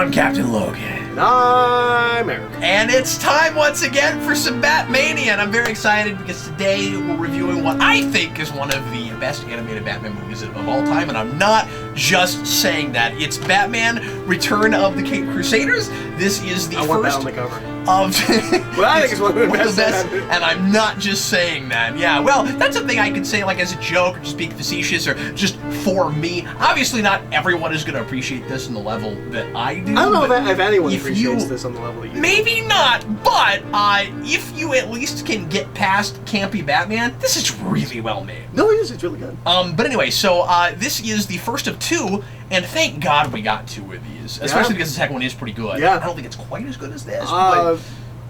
I'm Captain Logan. And I'm Eric. And it's time once again for some Batmania, and I'm very excited because today we're reviewing what I think is one of the best animated Batman movies of all time, and I'm not just saying that. It's Batman Return of the Caped Crusaders. This is the first on the cover. Of well, I think it's one of the best, and I'm not just saying that. Yeah, well, that's something I could say like as a joke or just being facetious or just for me. Obviously, not everyone is going to appreciate this on the level that I do. I don't know if anyone appreciates this on the level that you do. Maybe not, but if you at least can get past campy Batman, this is really well made. No, it is. It's really good. But anyway, so this is the first of two, and thank God we got two of these, especially because the second one is pretty good. Yeah. I don't think it's quite as good as this, but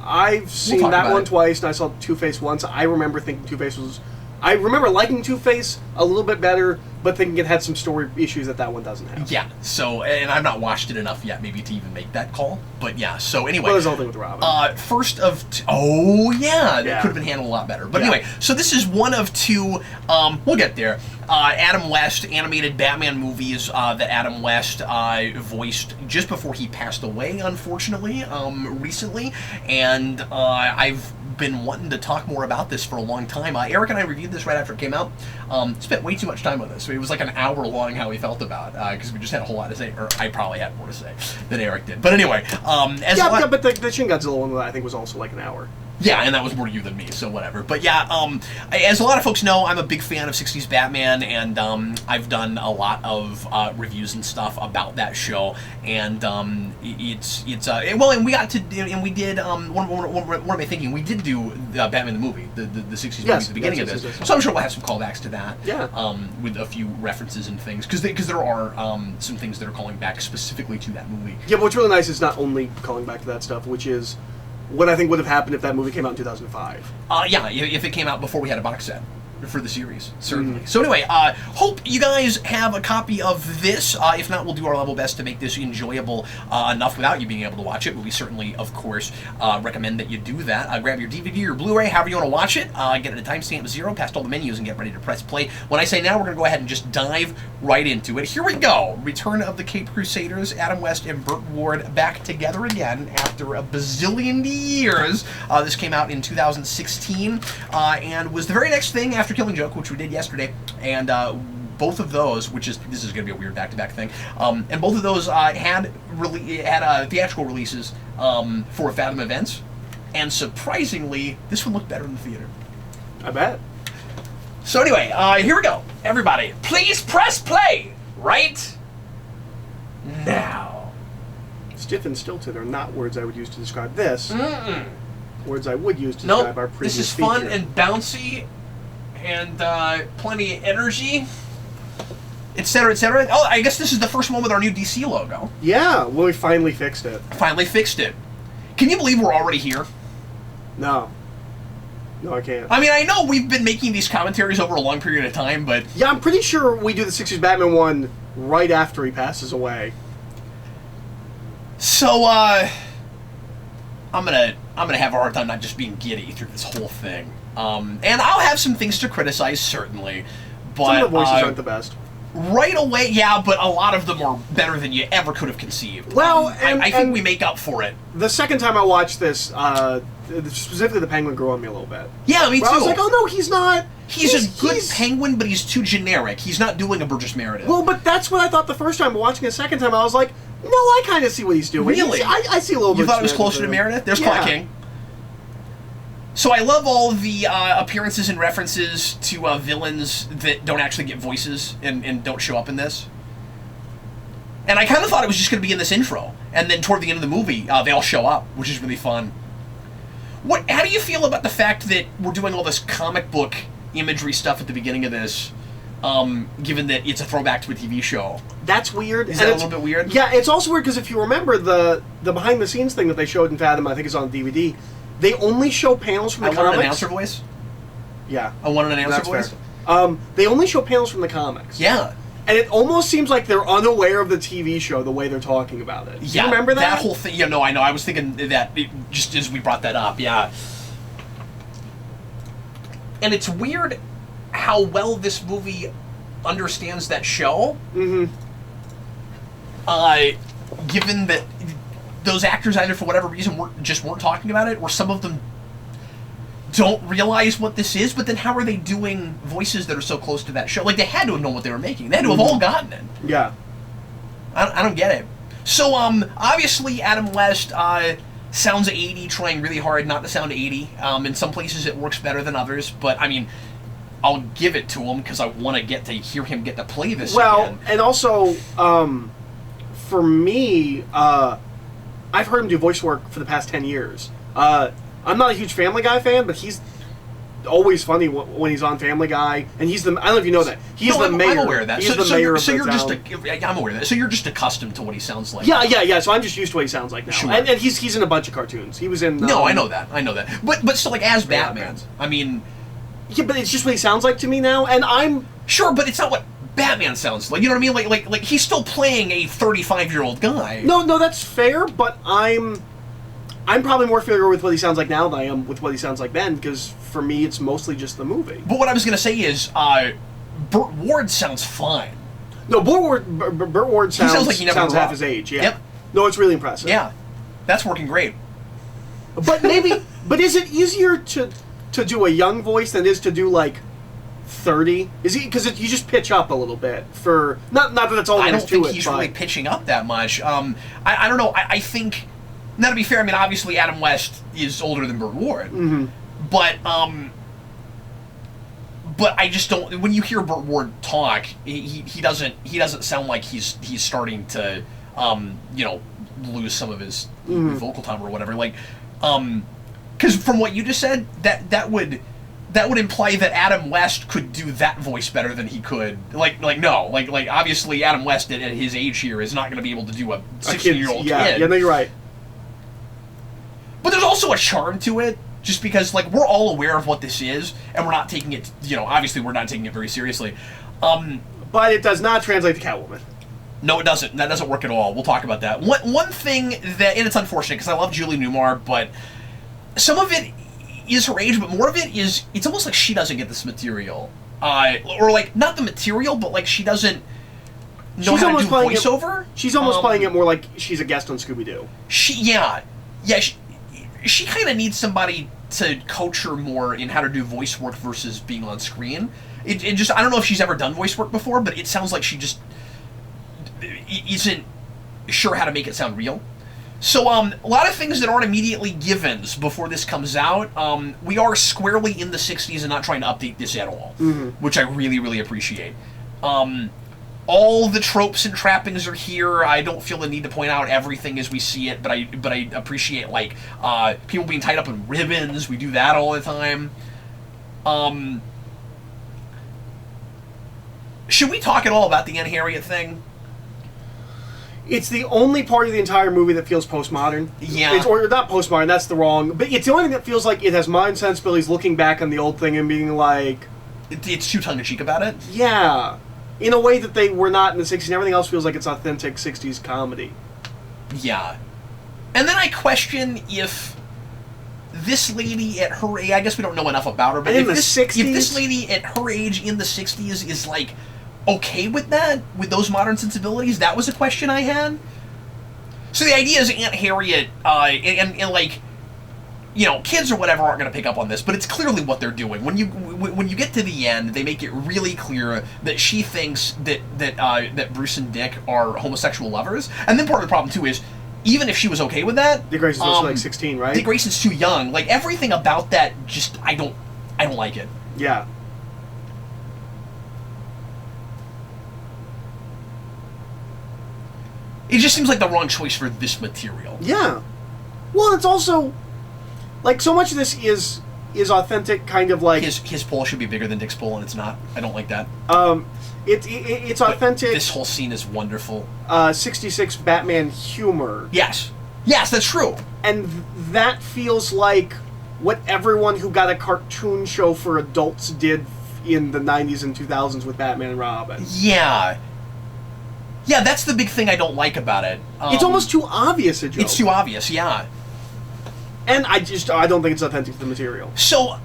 I've seen that one twice, and I saw Two-Face once. I remember thinking Two-Face was... I remember liking Two-Face a little bit better, but thinking it had some story issues that one doesn't have. Yeah, so, and I've not watched it enough yet, maybe to even make that call, but yeah, so anyway. Well, there's the whole thing with Robin. First of that could have been handled a lot better. But anyway, so this is one of two, we'll get there, Adam West animated Batman movies that Adam West voiced just before he passed away, unfortunately, recently, and I've been wanting to talk more about this for a long time. Eric and I reviewed this right after it came out. Spent way too much time on this. It was like an hour long how he felt about because we just had a whole lot to say, or I probably had more to say than Eric did. But anyway, but the Shin Godzilla one I think was also like an hour. Yeah, and that was more you than me, so whatever. But yeah, as a lot of folks know, I'm a big fan of 60s Batman, and I've done a lot of reviews and stuff about that show, and and we got to, and we did, what am I thinking? We did do Batman the movie, the 60s movie at the beginning of this, so I'm sure we'll have some callbacks to that, with a few references and things, because there are some things that are calling back specifically to that movie. Yeah, but what's really nice is not only calling back to that stuff, which is what I think would have happened if that movie came out in 2005. Yeah, if it came out before we had a box set for the series, certainly. So anyway, hope you guys have a copy of this. If not, we'll do our level best to make this enjoyable enough without you being able to watch it, but we certainly, of course, recommend that you do that. Grab your DVD or Blu-ray, however you want to watch it, get it at timestamp 0, past all the menus, and get ready to press play. When I say now, we're going to go ahead and just dive right into it. Here we go. Return of the Caped Crusaders, Adam West and Burt Ward back together again after a bazillion years. This came out in 2016 and was the very next thing after Killing Joke, which we did yesterday, and both of those, this is going to be a weird back-to-back thing, and both of those had theatrical releases for Fathom events, and surprisingly, this one looked better in the theater. I bet. So anyway, here we go. Everybody, please press play right now. Stiff and stilted are not words I would use to describe this. Words I would use to describe our previous This is feature. fun and bouncy and plenty of energy, etc., etc. Oh, I guess this is the first one with our new DC logo. Yeah, well, we finally fixed it. Finally fixed it. Can you believe we're already here? No. No, I can't. I mean, I know we've been making these commentaries over a long period of time, but... Yeah, I'm pretty sure we do the 60s Batman one right after he passes away. So, I'm gonna have a hard time not just being giddy through this whole thing. And I'll have some things to criticize, certainly, but... Some of the voices aren't the best. Right away, yeah, but a lot of them are better than you ever could have conceived. Well, I think we make up for it. The second time I watched this, specifically the Penguin grew on me a little bit. Yeah, me too. I was like, oh no, he's not... He's a good Penguin, but he's too generic. He's not doing a Burgess Meredith. Well, but that's what I thought the first time, but watching it the second time, I was like, no, I kind of see what he's doing. Really? I see a little bit. You thought it was closer to Meredith? There's Clark King. So I love all the appearances and references to villains that don't actually get voices and don't show up in this. And I kind of thought it was just going to be in this intro. And then toward the end of the movie, they all show up, which is really fun. How do you feel about the fact that we're doing all this comic book imagery stuff at the beginning of this, given that it's a throwback to a TV show? That's weird. Is that a little bit weird? Yeah, it's also weird because if you remember the behind-the-scenes thing that they showed in Fathom, I think it's on DVD, they only show panels from the comics. I want an announcer voice? Yeah. I want an announcer voice? Fair. They only show panels from the comics. Yeah. And it almost seems like they're unaware of the TV show the way they're talking about it. Yeah, you remember that? That whole thing. Yeah, no, I know. I was thinking that just as we brought that up, yeah. And it's weird how well this movie understands that show. Mm-hmm. given that those actors either for whatever reason weren't talking about it, or some of them don't realize what this is, but then how are they doing voices that are so close to that show? Like, they had to have known what they were making. They had to have all gotten it. Yeah. I don't get it. So, obviously, Adam West sounds 80, trying really hard not to sound 80. In some places it works better than others, but, I mean, I'll give it to him because I want to get to hear him get to play this again. Well, and also, for me, I've heard him do voice work for the past 10 years. I'm not a huge Family Guy fan, but he's always funny when he's on Family Guy, and he's the. I don't know if you know that. He's the mayor. I'm aware of that. He's the mayor of the town. I'm aware of that. So you're just accustomed to what he sounds like. Yeah. So I'm just used to what he sounds like now. Sure. And he's in a bunch of cartoons. He was in. No, I know that. But still, like, as Batman, I mean. Yeah, but it's just what he sounds like to me now, and I'm sure, but it's not what Batman sounds like. You know what I mean? Like he's still playing a 35-year-old guy. No, that's fair. But I'm probably more familiar with what he sounds like now than I am with what he sounds like then, because for me, it's mostly just the movie. But what I was going to say is, Burt Ward sounds fine. No, Burt Ward sounds like he never sounds grew half up. his age. Yeah. Yep. No, it's really impressive. Yeah, that's working great. But but is it easier to do a young voice than it is to do like 30? Is he, because you just pitch up a little bit for not that that's all there is to it. I don't think he's really pitching up that much. I don't know. I think. Now, to be fair, I mean, obviously Adam West is older than Burt Ward, but I just don't. When you hear Burt Ward talk, he doesn't sound like he's starting to lose some of his vocal time or whatever. Like, because from what you just said, that would imply that Adam West could do that voice better than he could. Like obviously Adam West at his age here is not going to be able to do a 16-year-old kid. Yeah, no, you're right. But there's also a charm to it, just because, like, we're all aware of what this is, and we're not taking it, obviously we're not taking it very seriously. But it does not translate to Catwoman. No, it doesn't. That doesn't work at all. We'll talk about that. One thing that, and it's unfortunate, because I love Julie Newmar, but some of it is her age, but more of it is, it's almost like she doesn't get this material. Or, like, not the material, but, like, she doesn't know how to do voiceover. She's almost playing it more like she's a guest on Scooby-Doo. She kind of needs somebody to coach her more in how to do voice work versus being on screen. It just, I don't know if she's ever done voice work before, but it sounds like she just isn't sure how to make it sound real. So, a lot of things that aren't immediately givens before this comes out. We are squarely in the 60s and not trying to update this at all, which I really, really appreciate. All the tropes and trappings are here. I don't feel the need to point out everything as we see it, but I appreciate, like, people being tied up in ribbons. We do that all the time. Should we talk at all about the Aunt Harriet thing? It's the only part of the entire movie that feels postmodern. Yeah. Or not postmodern, that's the wrong... But it's the only thing that feels like it has modern sensibilities, looking back on the old thing and being like... It's too tongue-in-cheek about it? Yeah. In a way that they were not in the 60s, and everything else feels like it's authentic 60s comedy. Yeah. And then I question if this lady at her age... I guess we don't know enough about her, but if this lady at her age in the 60s is, like, okay with that? With those modern sensibilities? That was a question I had. So the idea is Aunt Harriet, and like... kids or whatever aren't going to pick up on this, but it's clearly what they're doing. When you get to the end, they make it really clear that she thinks that Bruce and Dick are homosexual lovers. And then part of the problem too is, even if she was okay with that, Dick Grayson's also like 16, right? Dick Grayson's too young. Like, everything about that, just I don't like it. Yeah. It just seems like the wrong choice for this material. Yeah. Well, it's also... Like, so much of this is authentic, kind of like... His pole should be bigger than Dick's pole, and it's not. I don't like that. It's authentic... This whole scene is wonderful. 66 Batman humor. Yes. Yes, that's true. And that feels like what everyone who got a cartoon show for adults did in the 90s and 2000s with Batman and Robin. Yeah. Yeah, that's the big thing I don't like about it. It's almost too obvious a joke. It's too obvious, yeah. And I don't think it's authentic to the material. So,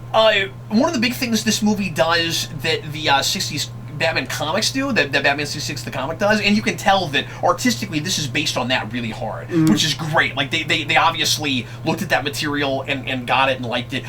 one of the big things this movie does that the 60s Batman comics do, that Batman 66 the comic does, and you can tell that artistically this is based on that really hard, which is great. Like they obviously looked at that material and got it and liked it.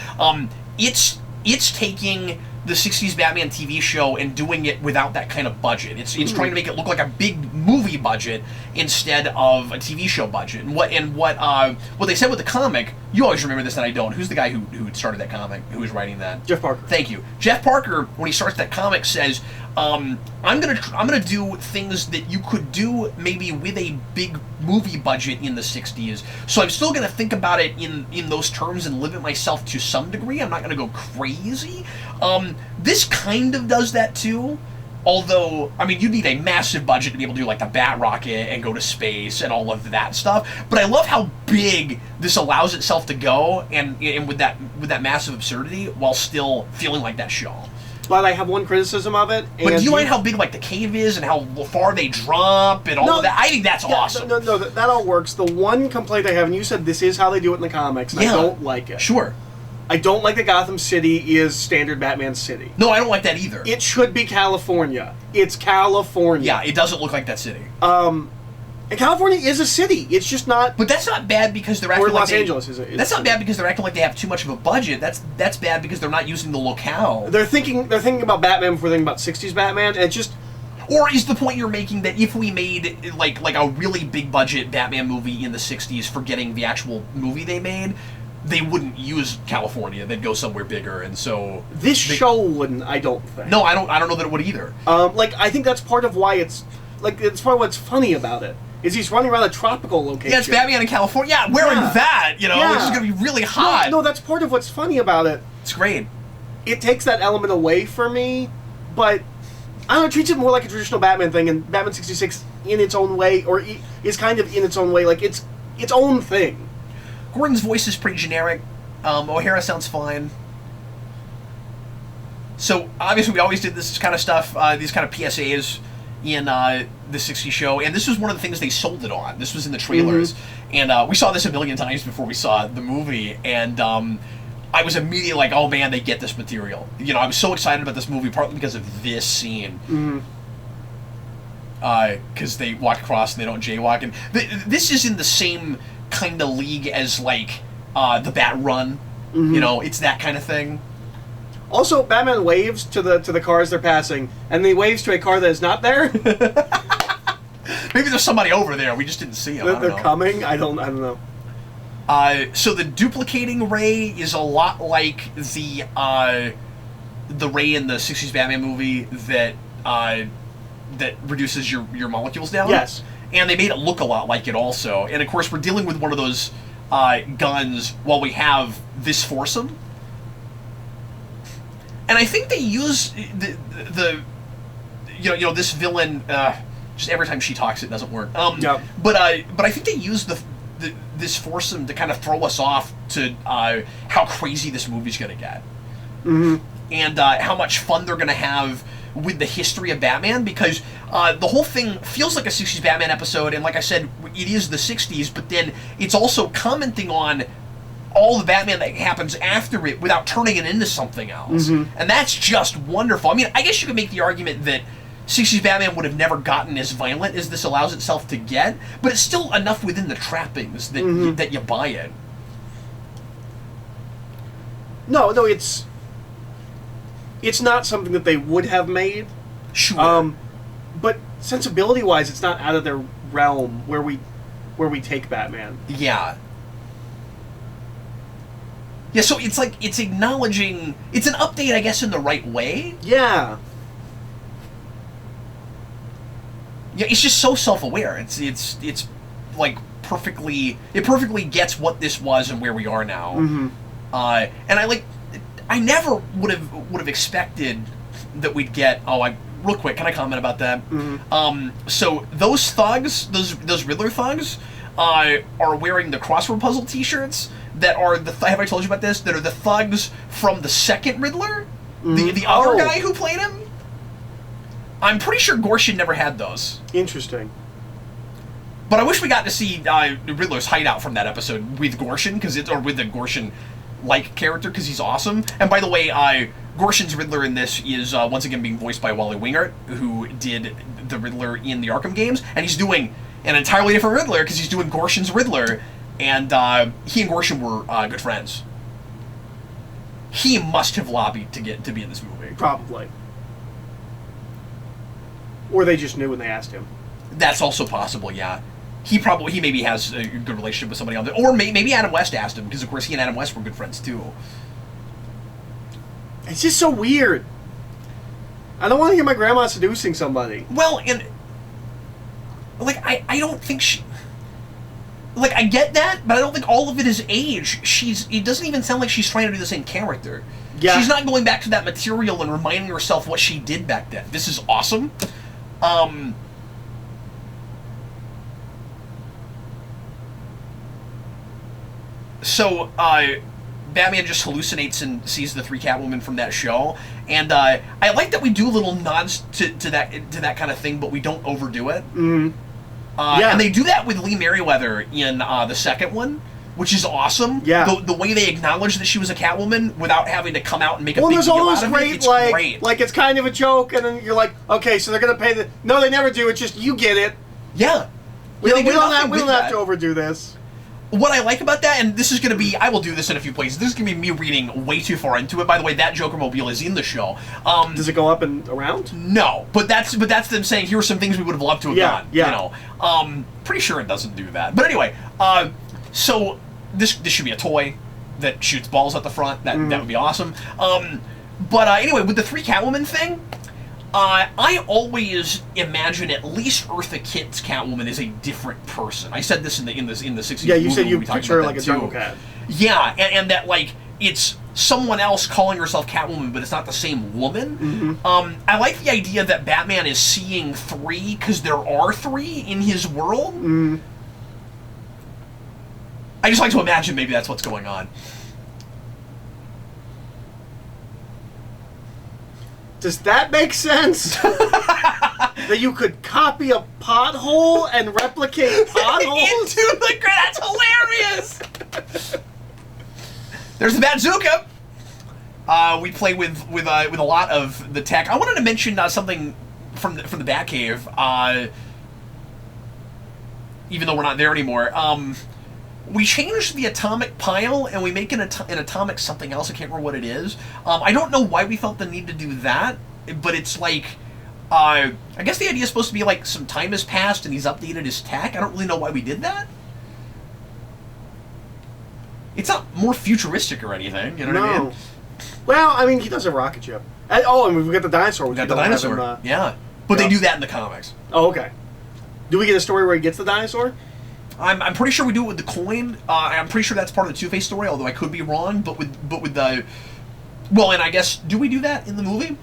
It's taking the 60s Batman TV show and doing it without that kind of budget. It's trying to make it look like a big movie budget instead of a TV show budget. And what they said with the comic, you always remember this and I don't. Who's the guy who started that comic? Who was writing that? Jeff Parker. Thank you. Jeff Parker, when he starts that comic, says, I'm gonna do things that you could do maybe with a big movie budget in the 60s. So I'm still gonna think about it in those terms and limit myself to some degree. I'm not gonna go crazy. This kind of does that too. Although, I mean, you need a massive budget to be able to do like the Bat Rocket and go to space and all of that stuff. But I love how big this allows itself to go, and with that massive absurdity, while still feeling like that show. But I have one criticism of it. But do you mind how big like the cave is and how far they drop and all of that? I think that's awesome. No, that all works. The one complaint I have, and you said this is how they do it in the comics, and I don't like it. Sure. I don't like that Gotham City is standard Batman City. No, I don't like that either. It should be California. It's California. Yeah, it doesn't look like that city. And California is a city. It's just not. But that's not bad because they're acting like Los Angeles is. That's not bad because they're acting like they have too much of a budget. That's bad because they're not using the locale. They're thinking about Batman before thinking about 60s Batman, and it just. Or is the point you're making that if we made like a really big budget Batman movie in the 60s, forgetting the actual movie they made, they wouldn't use California. They'd go somewhere bigger, and so this show wouldn't. I don't think. No, I don't know that it would either. I think that's part of why it's part of what's funny about it is he's running around a tropical location. Yeah, it's Batman in California. Yeah, wearing that, which is gonna be really hot. No, that's part of what's funny about it. It's great. It takes that element away from me, but I don't know. It treats it more like a traditional Batman thing, and Batman 66 in its own way, or is kind of in its own way, like it's its own thing. Gordon's voice is pretty generic. O'Hara sounds fine. So, obviously, we always did this kind of stuff, these kind of PSAs in the 60s show, and this was one of the things they sold it on. This was in the trailers, and we saw this a million times before we saw the movie, and I was immediately like, oh man, they get this material. I was so excited about this movie, partly because of this scene. Because they walk across and they don't jaywalk, and this is in the same kind of league as like the Bat Run, it's that kind of thing. Also, Batman waves to the cars they're passing, and he waves to a car that is not there. Maybe there's somebody over there. We just didn't see them. They're coming. I don't know. So the duplicating ray is a lot like the ray in the 60s Batman movie that reduces your molecules down. Yes. And they made it look a lot like it also. And of course, we're dealing with one of those guns while we have this foursome. And I think they use this villain. Just every time she talks, it doesn't work. But I think they use this foursome to kind of throw us off to how crazy this movie's going to get, and how much fun they're going to have with the history of Batman, because the whole thing feels like a 60s Batman episode, and like I said, it is the 60s, but then it's also commenting on all the Batman that happens after it without turning it into something else. And that's just wonderful. I mean, I guess you could make the argument that 60s Batman would have never gotten as violent as this allows itself to get, but it's still enough within the trappings that that you buy it. No, it's not something that they would have made. Sure. But sensibility-wise, it's not out of their realm where we take Batman. Yeah. Yeah, so it's like, it's acknowledging, it's an update, I guess, in the right way. Yeah. Yeah, it's just so self-aware. It's like perfectly gets what this was and where we are now. And I never would have expected that we'd get. Real quick, can I comment about that? So those thugs, those Riddler thugs, are wearing the crossword puzzle T-shirts that are have I told you about this? That are the thugs from the second Riddler, the other guy who played him. I'm pretty sure Gorshin never had those. Interesting. But I wish we got to see Riddler's hideout from that episode with Gorshin, or with the Gorshin like character because he's awesome. And by the way, Gorshin's Riddler in this is once again being voiced by Wally Wingert, who did the Riddler in the Arkham games, and he's doing an entirely different Riddler because he's doing Gorshin's Riddler, and he and Gorshin were good friends. He must have lobbied to get to be in this movie. Probably. Or they just knew when they asked him. That's also possible, yeah. He maybe has a good relationship with somebody else. Or maybe Adam West asked him, because of course he and Adam West were good friends too. It's just so weird. I don't want to hear my grandma seducing somebody. Well, and like I don't think she, like, I get that, but I don't think all of it is age. It doesn't even sound like she's trying to do the same character. Yeah. She's not going back to that material and reminding herself what she did back then. This is awesome. So, Batman just hallucinates and sees the three Catwomen from that show, and I like that we do little nods to that kind of thing, but we don't overdo it. Mm-hmm. Yeah. And they do that with Lee Merriweather in the second one, which is awesome. Yeah. The way they acknowledge that she was a Catwoman without having to come out and make a big there's deal all out those of great, it. It's great. Like it's kind of a joke, and then you're like, okay, so they're gonna pay the. No, they never do. It's just you get it. Yeah. We Yeah, don't, they we do don't, nothing have, we with don't have that. to overdo this. What I like about that, and this is going to be, I will do this in a few places, this is going to be me reading way too far into it. By the way, that Joker mobile is in the show. Does it go up and around? No, but that's them saying, here are some things we would have loved to have done. Yeah. You know, pretty sure it doesn't do that. But anyway, so this should be a toy that shoots balls at the front. That would be awesome. But anyway, with the three Catwoman thing, I always imagine at least Eartha Kitt's Catwoman is a different person. I said this in the 60s. Yeah, you movie said you when we talked picture her about like a that jungle too. cat. Yeah, and that like it's someone else calling herself Catwoman, but it's not the same woman. Mm-hmm. I like the idea that Batman is seeing three because there are three in his world. Mm. I just like to imagine maybe that's what's going on. Does that make sense? That you could copy a pothole and replicate potholes? Into the ground. That's hilarious. There's the Bazooka. We play with a lot of the tech. I wanted to mention something from the Batcave. Even though we're not there anymore. We changed the atomic pile and we make an atomic something else. I can't remember what it is. I don't know why we felt the need to do that, but it's like, I guess the idea is supposed to be like some time has passed and he's updated his tech. I don't really know why we did that. It's not more futuristic or anything, you know what I mean? Well, I mean, he does have a rocket ship. And we've got the dinosaur. We got the dinosaur, yeah. But they do that in the comics. Oh, okay. Do we get a story where he gets the dinosaur? I'm pretty sure we do it with the coin. I'm pretty sure that's part of the Two-Face story, although I could be wrong. But with the, well, and I guess do we do that in the movie?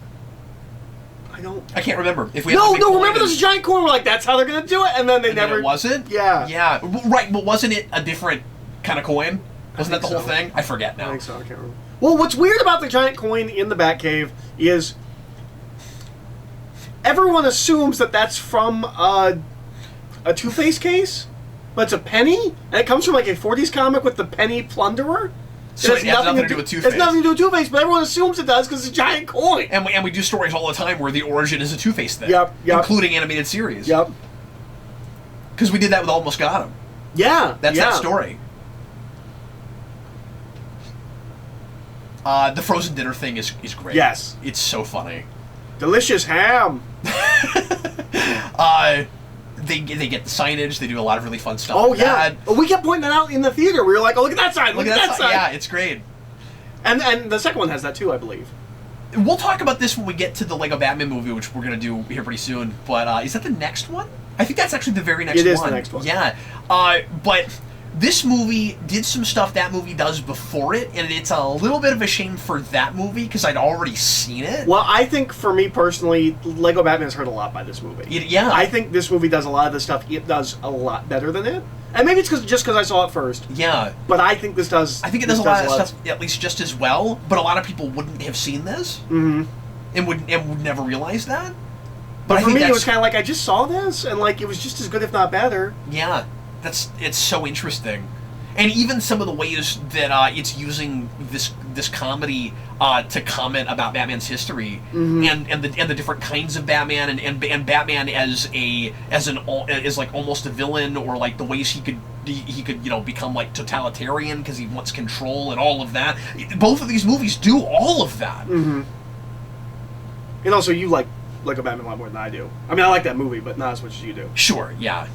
I can't remember if we. Remember there's a giant coin. We're like, that's how they're gonna do it, and then they never. Then it wasn't. Yeah. Right, but wasn't it a different kind of coin? Wasn't that the whole thing? I forget now. I think so. I can't remember. Well, what's weird about the giant coin in the Batcave is everyone assumes that that's from a Two-Face case. But it's a penny, and it comes from like a 40s comic with the Penny Plunderer. So it has nothing to do with Two-Face. It's nothing to do with Two-Face, but everyone assumes it does because it's a giant coin. And we do stories all the time where the origin is a Two-Face thing. Yep. Including animated series. Yep. Because we did that with Almost Got Him. Yeah. That's that story. The frozen dinner thing is great. Yes. It's so funny. Delicious ham. They get the signage. They do a lot of really fun stuff. Oh, yeah. We kept pointing that out in the theater. We were like, oh, look at that sign. Look at that sign. Yeah, it's great. And the second one has that too, I believe. We'll talk about this when we get to the Lego Batman movie, which we're going to do here pretty soon. But is that the next one? I think that's actually the very next one. It is the next one. Yeah. But this movie did some stuff that movie does before it, and it's a little bit of a shame for that movie because I'd already seen it. Well, I think for me personally, Lego Batman's hurt a lot by this movie. Yeah. I think this movie does a lot of the stuff it does a lot better than it. And maybe it's just because I saw it first. Yeah. But I think this does... I think it does a lot of stuff at least just as well, but a lot of people wouldn't have seen this. Mm-hmm. And would never realize that. But for me, it was kind of like, I just saw this, and like it was just as good, if not better. Yeah. It's so interesting. And even some of the ways that it's using this comedy to comment about Batman's history and the different kinds of Batman and Batman as like almost a villain, or like the ways he could become like totalitarian because he wants control and all of that. Both of these movies do all of that. And also, you like a Batman a lot more than I do. I mean, I like that movie, but not as much as you do. Sure, yeah.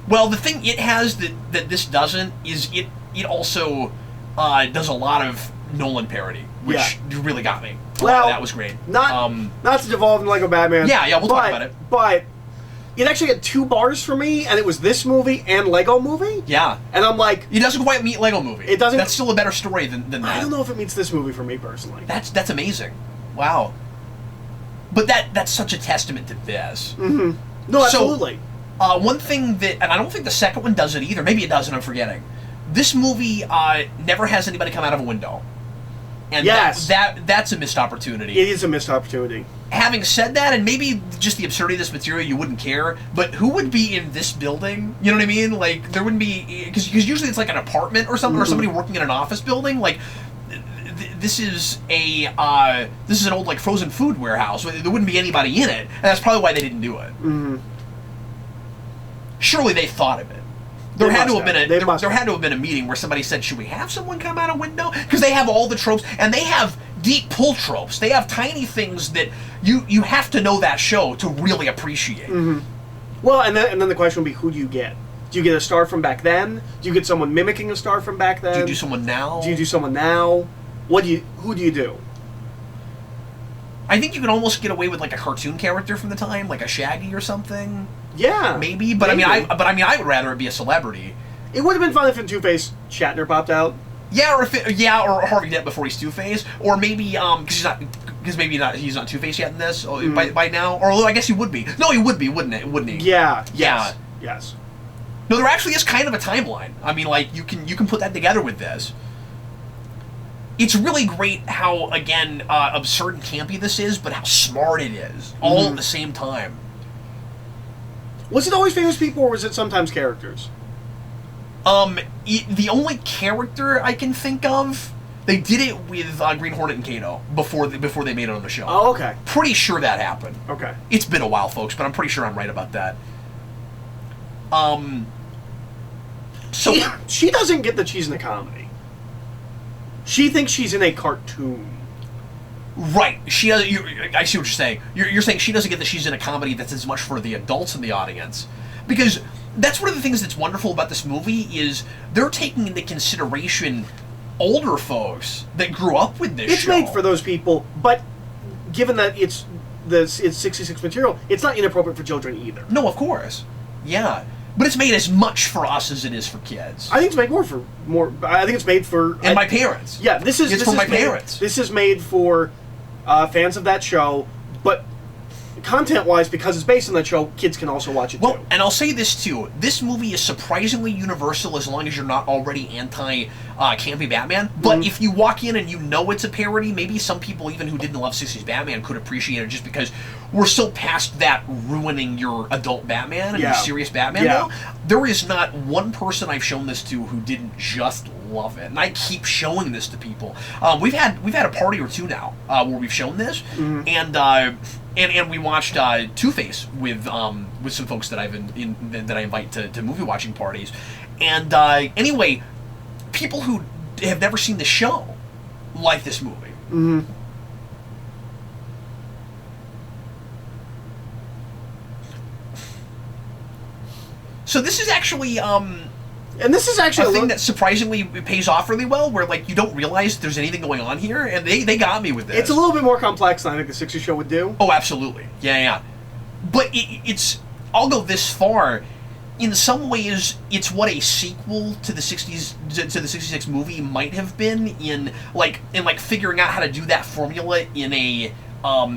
Well, the thing it has that this doesn't is it also does a lot of Nolan parody, which really got me. Well, that was great. Not to devolve into Lego Batman. Yeah, we'll talk about it. But it actually had 2 bars for me, and it was this movie and Lego Movie. Yeah. And I'm like... It doesn't quite meet Lego Movie. It doesn't... That's still a better story than that. I don't know if it meets this movie for me, personally. That's amazing. Wow. But that's such a testament to this. No, absolutely. So, one thing that... And I don't think the second one does it either. Maybe it does, and I'm forgetting. This movie never has anybody come out of a window. And that's a missed opportunity. It is a missed opportunity. Having said that, and maybe just the absurdity of this material, you wouldn't care, but who would be in this building? You know what I mean? Like, there wouldn't be... Because usually it's like an apartment or something, or somebody working in an office building. Like, this is an old, like, frozen food warehouse. There wouldn't be anybody in it, and that's probably why they didn't do it. Surely they thought of it. There had to have been a meeting where somebody said, should we have someone come out a window? Because they have all the tropes, and they have deep pull tropes. They have tiny things that you have to know that show to really appreciate. Well, and then the question would be, who do you get? Do you get a star from back then? Do you get someone mimicking a star from back then? Do you do someone now? Who do you do? I think you can almost get away with like a cartoon character from the time, like a Shaggy or something. Yeah, maybe. But maybe. I would rather it be a celebrity. It would have been fun if in Two-Face Shatner popped out. Yeah, or Harvey Dent before he's Two-Face, or maybe he's not Two-Face yet in this by now. Or I guess he would be. No, he would be, wouldn't he? Yeah. Yes. No, there actually is kind of a timeline. I mean, like you can put that together with this. It's really great how, again, absurd and campy this is, but how smart it is, all at the same time. Was it always famous people, or was it sometimes characters? The only character I can think of, they did it with Green Hornet and Kato before they made it on the show. Oh, okay. Pretty sure that happened. Okay. It's been a while, folks, but I'm pretty sure I'm right about that. So she doesn't get that she's in a comedy. She thinks she's in a cartoon. Right. I see what you're saying. You're saying she doesn't get that she's in a comedy that's as much for the adults in the audience. Because that's one of the things that's wonderful about this movie is they're taking into consideration older folks that grew up with this show. It's made for those people, but given that it's 66 material, it's not inappropriate for children either. No, of course. Yeah. But it's made as much for us as it is for kids. I think it's made more. I think it's made for my parents. Yeah, this is for my parents. This is made for fans of that show, but content-wise, because it's based on that show, kids can also watch it too. And I'll say this too: this movie is surprisingly universal as long as you're not already anti-campy Batman. But if you walk in and you know it's a parody, maybe some people even who didn't love '60s Batman could appreciate it just because we're so past that ruining your adult Batman and your serious Batman now. There is not one person I've shown this to who didn't just love it, and I keep showing this to people. We've had a party or two now where we've shown this, and we watched Two-Face with some folks that that I invite to movie watching parties, and anyway, people who have never seen the show like this movie. So this is actually and this is actually a thing that surprisingly pays off really well, where like you don't realize there's anything going on here, and they got me with this. It's a little bit more complex than I think the '60s show would do. Oh, absolutely, yeah. But it's I'll go this far. In some ways, it's what a sequel to the '60s to the '66 movie might have been in figuring out how to do that formula in a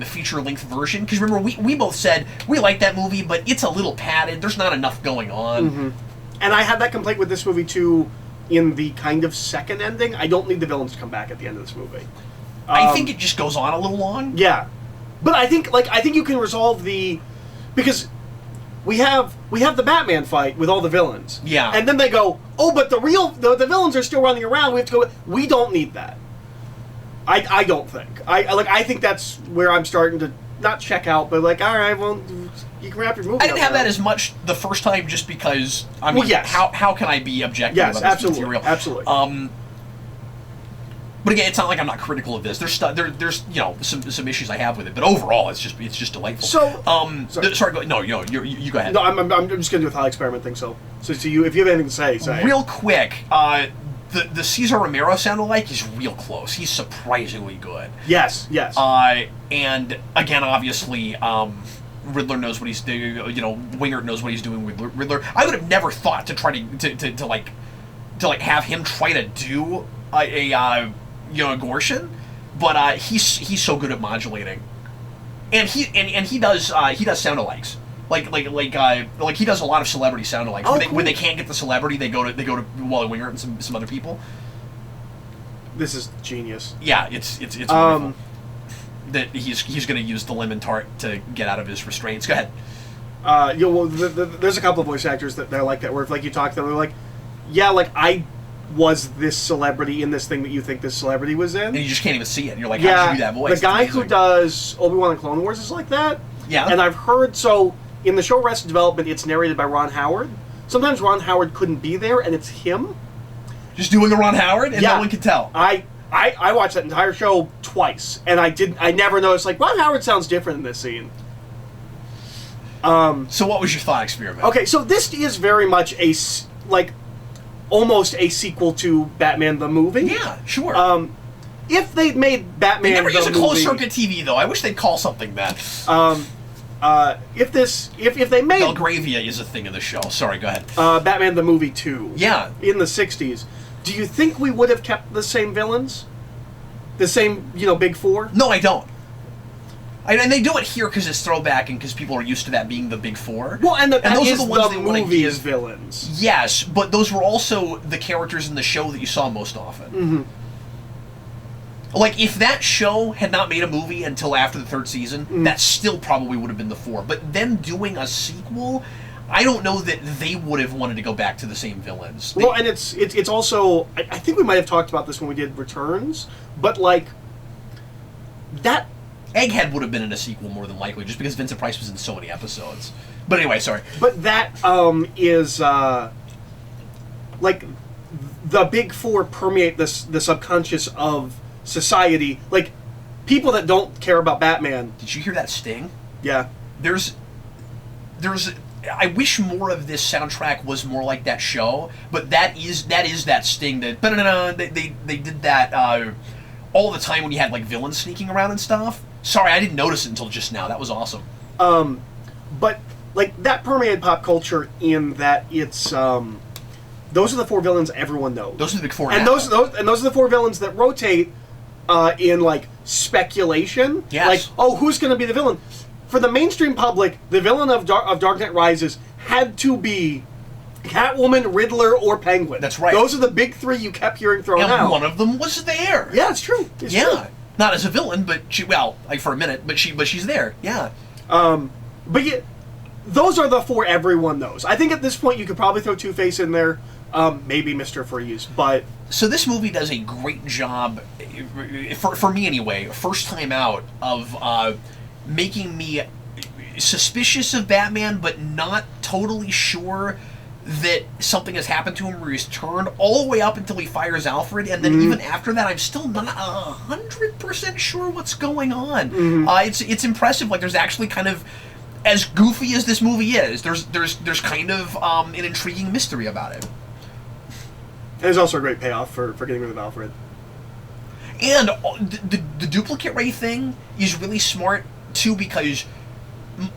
feature-length version. Because remember, we both said we like that movie, but it's a little padded. There's not enough going on. And I had that complaint with this movie too. In the kind of second ending, I don't need the villains to come back at the end of this movie. I think it just goes on a little long. Yeah, but I think you can resolve because we have the Batman fight with all the villains. Yeah. And then they go, oh, but the villains are still running around. We have to go. We don't need that. I don't think. I think that's where I'm starting to not check out, but like, all right, well, you can wrap your movie. I didn't have now. that as much the first time, just because. I mean, well, yes. how can I be objective yes, about this absolutely, material? Absolutely. But again, it's not like I'm not critical of this. There's some issues I have with it, but overall, it's just delightful. So, sorry, go, no, you go ahead. No, I'm just gonna do a thought experiment thing. So you, if you have anything to say. Real quick, the Cesar Romero sound-alike is real close. He's surprisingly good. Yes. And again, obviously, Riddler knows what he's doing. Wingert knows what he's doing with Riddler. I would have never thought to try to have him try to do a Gorshin, but he's so good at modulating, and he does sound-alikes. Like he does a lot of celebrity sound-alikes. Oh, when they can't get the celebrity, they go to Wally Wingert and some other people. This is genius. Yeah, it's wonderful. That he's going to use the lemon tart to get out of his restraints. Go ahead. There's a couple of voice actors that are like that, where if like you talk to them, they're like, yeah, like I was this celebrity in this thing that you think this celebrity was in. And you just can't even see it. And you're like, how did you do that voice? The guy who does Obi-Wan and Clone Wars is like that. Yeah. And I've heard, so in the show Arrested Development, it's narrated by Ron Howard. Sometimes Ron Howard couldn't be there, and it's him. Just doing a Ron Howard, and no one could tell. I watched that entire show twice, and I never noticed, like, Ron Howard sounds different in this scene. So what was your thought experiment? Okay, so this is very much almost a sequel to Batman the movie. Yeah, sure. If they'd made Batman they never the use a movie, closed circuit TV though. I wish they'd call something that. If they made Belgravia is a thing in the show. Sorry, go ahead. Batman the movie 2. Yeah. In the 60s, do you think we would have kept the same villains? The same, big four? No, I don't. And they do it here because it's throwback and because people are used to that being the big four. Well, and those are the ones they want to movie's give villains. Yes, but those were also the characters in the show that you saw most often. Mm-hmm. Like, if that show had not made a movie until after the third season, that still probably would have been the four. But them doing a sequel, I don't know that they would have wanted to go back to the same villains. Well, and it's also, I think we might have talked about this when we did Returns, but like that. Egghead would have been in a sequel more than likely, just because Vincent Price was in so many episodes. But anyway, sorry. But that is like the big four permeate the subconscious of society. Like people that don't care about Batman. Did you hear that sting? Yeah. There's. I wish more of this soundtrack was more like that show, but that is that sting that. They did that all the time when you had like villains sneaking around and stuff. Sorry, I didn't notice it until just now. That was awesome. But like that permeated pop culture in that it's those are the four villains everyone knows. Those are the big four. And those are the four villains that rotate in like speculation. Yes. Like, oh, who's going to be the villain? For the mainstream public, the villain of Dark Knight Rises had to be Catwoman, Riddler, or Penguin. That's right. Those are the big three you kept hearing thrown out. And one of them was there. Yeah, it's true. It's true. Not as a villain, but for a minute, but she's there. Yeah. But yeah, those are the four everyone knows. I think at this point you could probably throw Two-Face in there, maybe Mr. Freeze, but. So this movie does a great job, for me anyway, first time out, of making me suspicious of Batman, but not totally sure that something has happened to him where he's turned, all the way up until he fires Alfred, and then even after that, I'm still not 100% sure what's going on. It's impressive. Like, there's actually kind of, as goofy as this movie is, there's kind of an intriguing mystery about it. And there's also a great payoff for getting rid of Alfred. And the duplicate Ray thing is really smart, too, because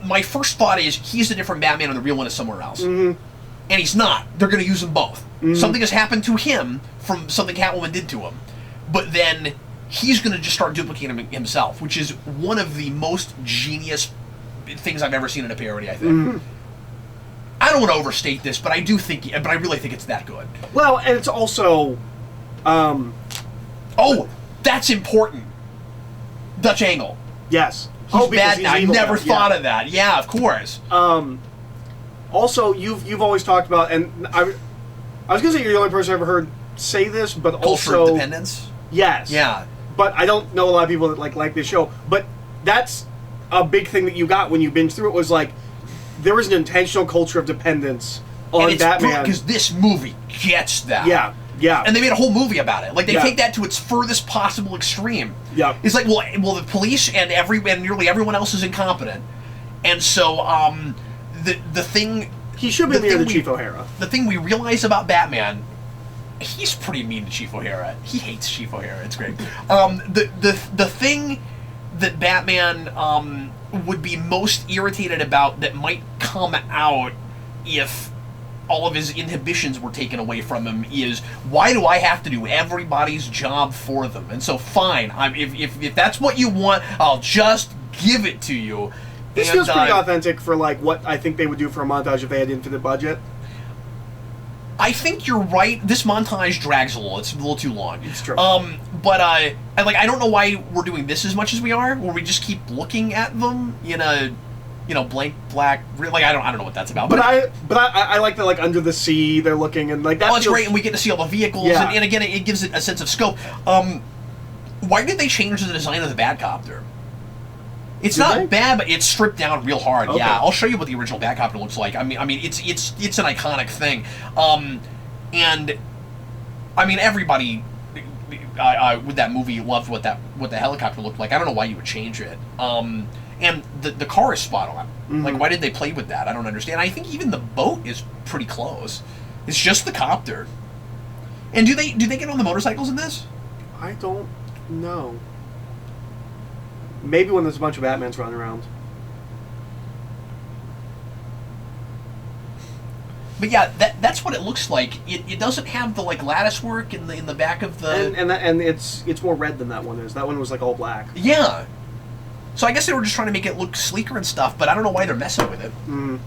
my first thought is he's a different Batman and the real one is somewhere else. And he's not. They're going to use them both. Something has happened to him from something Catwoman did to him. But then he's going to just start duplicating himself, which is one of the most genius things I've ever seen in a parody, I think. I don't want to overstate this, but I really think it's that good. Well, and it's also... oh, that's important. Dutch Angle. Yes. He's bad now. I never thought of that. Yeah, of course. Also, you've always talked about, and I was gonna say you're the only person I've ever heard say this, but Culture also of dependence. yes, Yeah. But I don't know a lot of people that like this show. But that's a big thing that you got when you binge through it was like there was an intentional culture of dependence on Batman because this movie gets that. Yeah. Yeah. And they made a whole movie about it. Like they Yeah. take that to its furthest possible extreme. Yeah. It's like, well, the police and nearly everyone else is incompetent, and so the thing he should be near the Chief O'Hara. The thing we realize about Batman, he's pretty mean to Chief O'Hara. He hates Chief O'Hara. It's great. The thing that Batman would be most irritated about that might come out if all of his inhibitions were taken away from him is, why do I have to do everybody's job for them? And so fine, if that's what you want, I'll just give it to you. This feels pretty authentic for like what I think they would do for a montage if they had infinite budget. I think you're right. This montage drags a little. It's a little too long. It's true. But I don't know why we're doing this as much as we are, where we just keep looking at them in a blank black. Like I don't know what that's about. But I like the like under the sea they're looking and like that. Oh, it's great, and we get to see all the vehicles, Yeah. and again it gives it a sense of scope. Why did they change the design of the Batcopter? It's Did not they? bad, but it's stripped down real hard. Okay. Yeah, I'll show you what the original Batcopter looks like. I mean, it's an iconic thing, and I mean everybody with that movie loved what the helicopter looked like. I don't know why you would change it. And the car is spot on. Mm-hmm. Like, why did they play with that? I don't understand. I think even the boat is pretty close. It's just the copter. And do they get on the motorcycles in this? I don't know. Maybe when there's a bunch of Batmans running around. But yeah, that's what it looks like. It doesn't have the like lattice work in the back of the And it's more red than that one is. That one was like all black. Yeah. So I guess they were just trying to make it look sleeker and stuff, but I don't know why they're messing with it. Mm.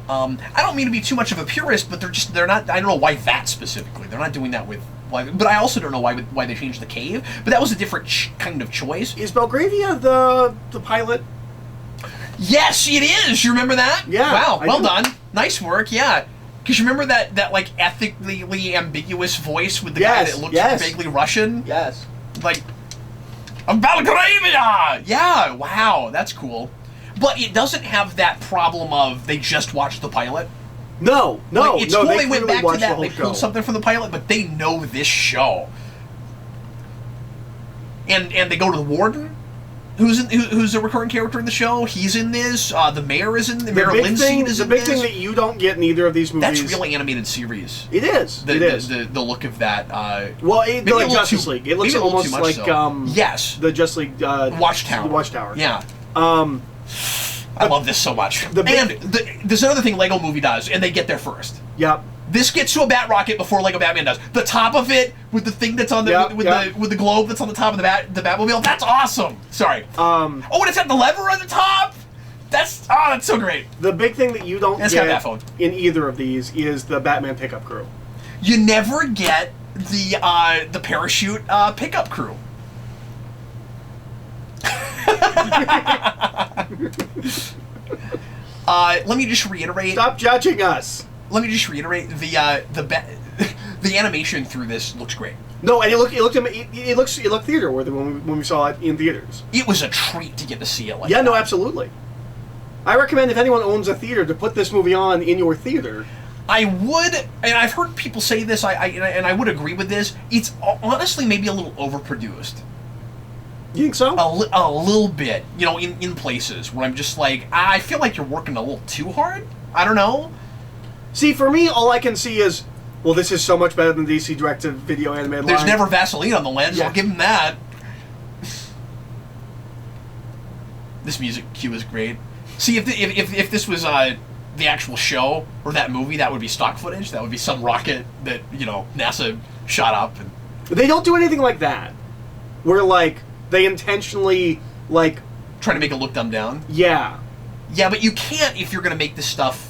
I don't mean to be too much of a purist, but they're not. I don't know why that specifically. They're not doing that with. But I also don't know why they changed the cave. But that was a different kind of choice. Is Belgravia the pilot? Yes, it is. You remember that? Yeah. Wow. Well do. done. Nice work. Yeah. Because you remember that like ethically ambiguous voice with the guy that looked vaguely Russian. Yes. Like, I'm Belgravia. Yeah. Wow. That's cool. But it doesn't have that problem of they just watched the pilot. No. Like, it's cool they went back to that. They show. pulled something from the pilot, but they know this show. And they go to the warden, who's a recurring character in the show. He's in this. The mayor is in. The Mayor Lindsay is in this. The big thing that you don't get in either of these movies. That's really animated series. It is. The, it is. The look of that. Well, like Justice League. It looks almost like yes, the Justice League Watchtower. The Watchtower. Yeah. I love this so much. There's another thing Lego Movie does, and they get there first. Yep. This gets to a bat rocket before Lego Batman does. The top of it with the thing that's on the with the globe that's on the top of the Batmobile. That's awesome. Sorry. And it's got the lever on the top. That's so great. The big thing that you don't get in either of these is the Batman pickup crew. You never get the parachute pickup crew. Let me just reiterate. Stop judging us. Let me just reiterate the animation through this looks great. No, and it looked theater worthy when we saw it in theaters. It was a treat to get to see it like that. Yeah, no, absolutely. I recommend if anyone owns a theater to put this movie on in your theater. I would, and I've heard people say this, I would agree with this. It's honestly maybe a little overproduced. You think so? A little bit, in places where I'm just like, I feel like you're working a little too hard. I don't know. See, for me, all I can see is, well, this is so much better than DC direct-to-video animated There's line. never Vaseline on the lens. Yeah. I'll give him that. This music cue is great. See, if this was the actual show or that movie, that would be stock footage. That would be some rocket that NASA shot up. And they don't do anything like that, where like they intentionally like trying to make it look dumbed down. Yeah. Yeah, but you can't if you're going to make this stuff.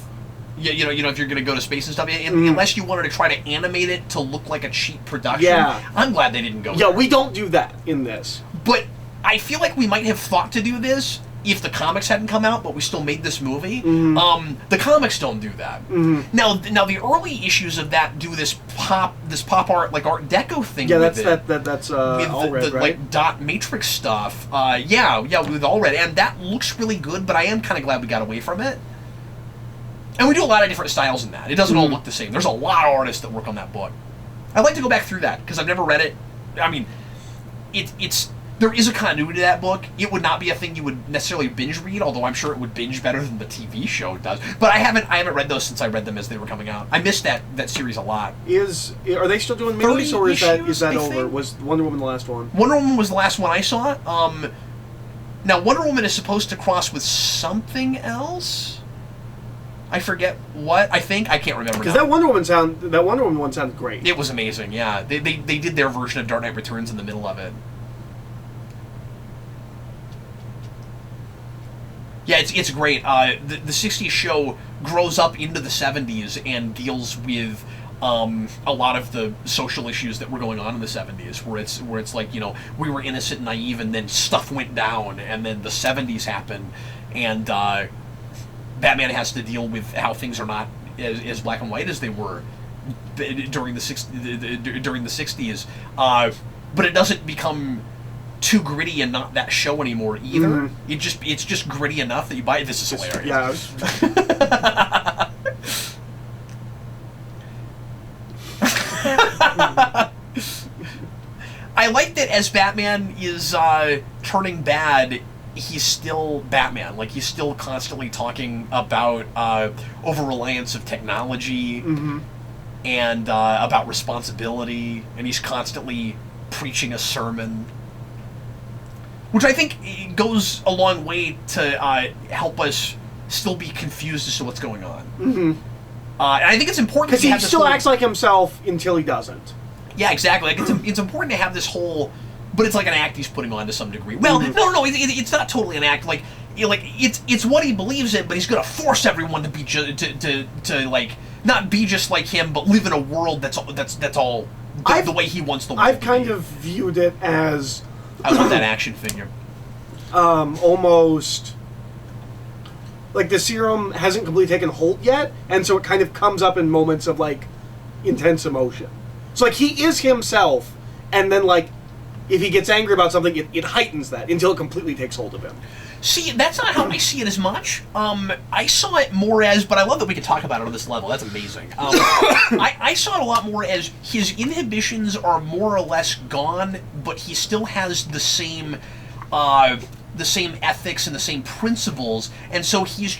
If you're going to go to space and stuff, unless you wanted to try to animate it to look like a cheap production. Yeah. I'm glad they didn't go. Yeah, there. we don't do that in this. But I feel like we might have thought to do this if the comics hadn't come out, but we still made this movie. Mm-hmm. The comics don't do that. Mm-hmm. Now the early issues of that do this pop art, like Art Deco thing. Yeah, with that's all red, right? Like dot matrix stuff. Yeah, with all red, and that looks really good. But I am kind of glad we got away from it. And we do a lot of different styles in that. It doesn't all look the same. There's a lot of artists that work on that book. I'd like to go back through that because I've never read it. I mean, it's. There is a continuity to that book. It would not be a thing you would necessarily binge read, although I'm sure it would binge better than the TV show does. But I haven't read those since I read them as they were coming out. I missed that series a lot. Are they still doing minis, or is that over? Think? Was Wonder Woman the last one? Wonder Woman was the last one I saw. Now Wonder Woman is supposed to cross with something else. I forget what. I can't remember. Because that Wonder Woman one sounded great. It was amazing. Yeah, they did their version of Dark Knight Returns in the middle of it. Yeah, it's great. The 60s show grows up into the 70s and deals with a lot of the social issues that were going on in the 70s, where it's like, we were innocent and naive, and then stuff went down, and then the 70s happened, and Batman has to deal with how things are not as black and white as they were during the 60s. But it doesn't become too gritty and not that show anymore either. Mm-hmm. It's just gritty enough that you buy it. This is hilarious. Yeah. I like that as Batman is turning bad, he's still Batman. Like, he's still constantly talking about over-reliance of technology, mm-hmm. and about responsibility, and he's constantly preaching a sermon, which I think goes a long way to help us still be confused as to what's going on. Mm-hmm. And I think it's important because he still acts like himself until he doesn't. Yeah, exactly. Like, it's important to have this whole, but it's like an act he's putting on to some degree. Well, mm-hmm. no, it's not totally an act. Like it's what he believes in, but he's going to force everyone to be to like not be just like him, but live in a world that's all the way he wants the world. I've kind of viewed it as I want that action figure. Almost like the serum hasn't completely taken hold yet, and so it kind of comes up in moments of like intense emotion. So like he is himself, and then like if he gets angry about something, it heightens that until it completely takes hold of him. See, that's not how I see it as much. I saw it more as, but I love that we can talk about it on this level. That's amazing. I saw it a lot more as his inhibitions are more or less gone, but he still has the same ethics and the same principles, and so he's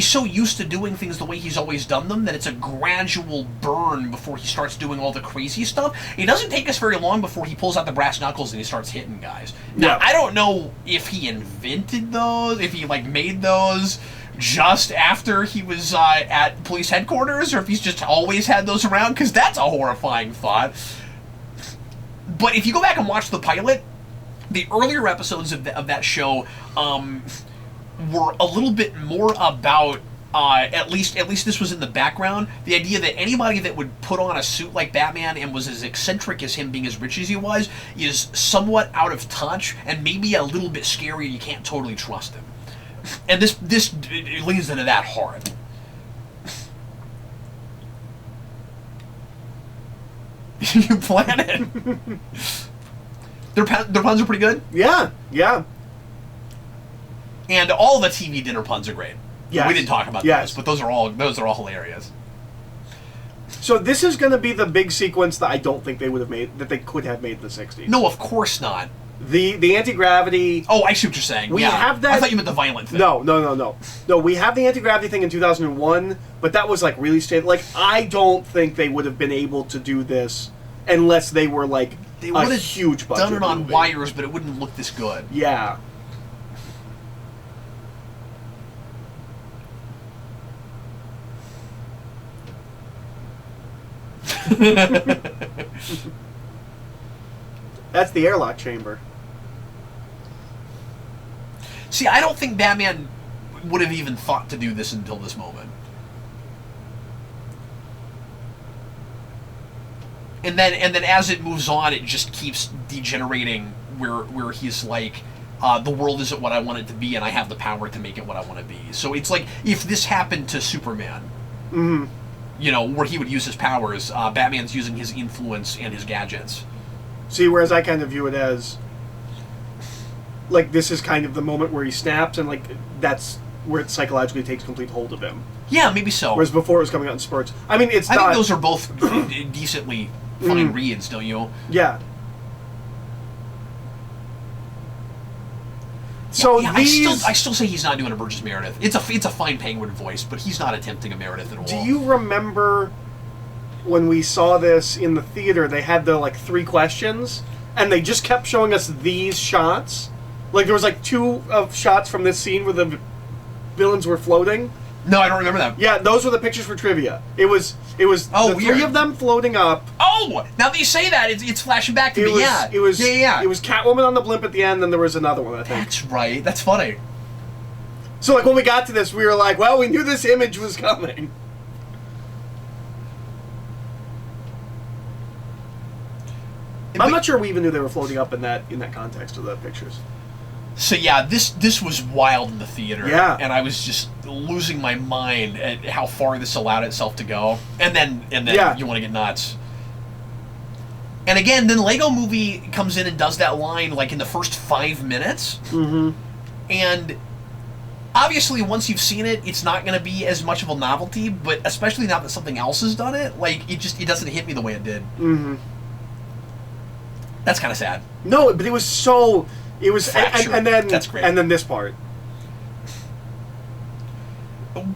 so used to doing things the way he's always done them that it's a gradual burn before he starts doing all the crazy stuff. It doesn't take us very long before he pulls out the brass knuckles and he starts hitting guys. Now, I don't know if he invented those, if he like made those just after he was at police headquarters, or if he's just always had those around, because that's a horrifying thought. But if you go back and watch the pilot, the earlier episodes of that show were a little bit more about, at least this was in the background, the idea that anybody that would put on a suit like Batman and was as eccentric as him, being as rich as he was, is somewhat out of touch and maybe a little bit scary. You can't totally trust him. And this leans into that hard. You plan it. Their puns are pretty good? Yeah. And all the TV dinner puns are great. Yes. We didn't talk about those, but those are all hilarious. So this is going to be the big sequence that I don't think they could have made in the 60s. No, of course not. The anti-gravity... Oh, I see what you're saying. We have that... I thought you meant the violent thing. No. No, we have the anti-gravity thing in 2001, but that was like really state. Like, I don't think they would have been able to do this unless they were like a huge budget done it on movie. wires, but it wouldn't look this good. Yeah. That's the airlock chamber. See, I don't think Batman would have even thought to do this until this moment. And then as it moves on, it just keeps degenerating where he's like the world isn't what I want it to be, and I have the power to make it what I want to be. So it's like if this happened to Superman, you know, where he would use his powers, Batman's using his influence and his gadgets. See, whereas I kind of view it as, like, this is kind of the moment where he snaps, and, like, that's where it psychologically takes complete hold of him. Yeah, maybe so. Whereas before it was coming out in spurts. I mean, it's not... I think those are both decently fine reads, don't you? Yeah. So yeah, these... I still say he's not doing a Burgess Meredith. It's a fine Penguin voice, but he's not attempting a Meredith at all. Do you remember when we saw this in the theater, they had the, like, 3 questions, and they just kept showing us these shots? Like, there was, like, 2 shots from this scene where the villains were floating. No, I don't remember that. Yeah, those were the pictures for trivia. It was the weird. 3 of them floating up. Oh, now that you say that, it's flashing back to me. It was It was Catwoman on the blimp at the end, and there was another one, I think. That's right. That's funny. So, like, when we got to this, we were like, well, we knew this image was coming. I'm not sure we even knew they were floating up in that context of the pictures. So yeah, this was wild in the theater. Yeah. And I was just losing my mind at how far this allowed itself to go. And then Yeah. you want to get nuts. And again, then Lego Movie comes in and does that line like in the first 5 minutes. Mm-hmm. And obviously, once you've seen it, it's not going to be as much of a novelty. But especially now that something else has done it, like it doesn't hit me the way it did. Mm-hmm. That's kind of sad. No, but it was so. It was, and then that's great. And then this part.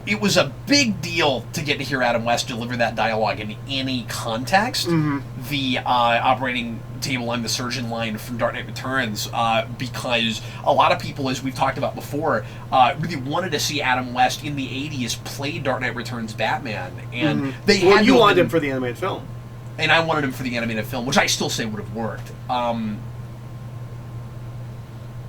It was a big deal to get to hear Adam West deliver that dialogue in any context. Mm-hmm. The operating table I'm the surgeon line from Dark Knight Returns, because a lot of people, as we've talked about before, really wanted to see Adam West in the 80s play Dark Knight Returns Batman, and they had. Well, you wanted him for the animated film, and I wanted him for the animated film, which I still say would have worked.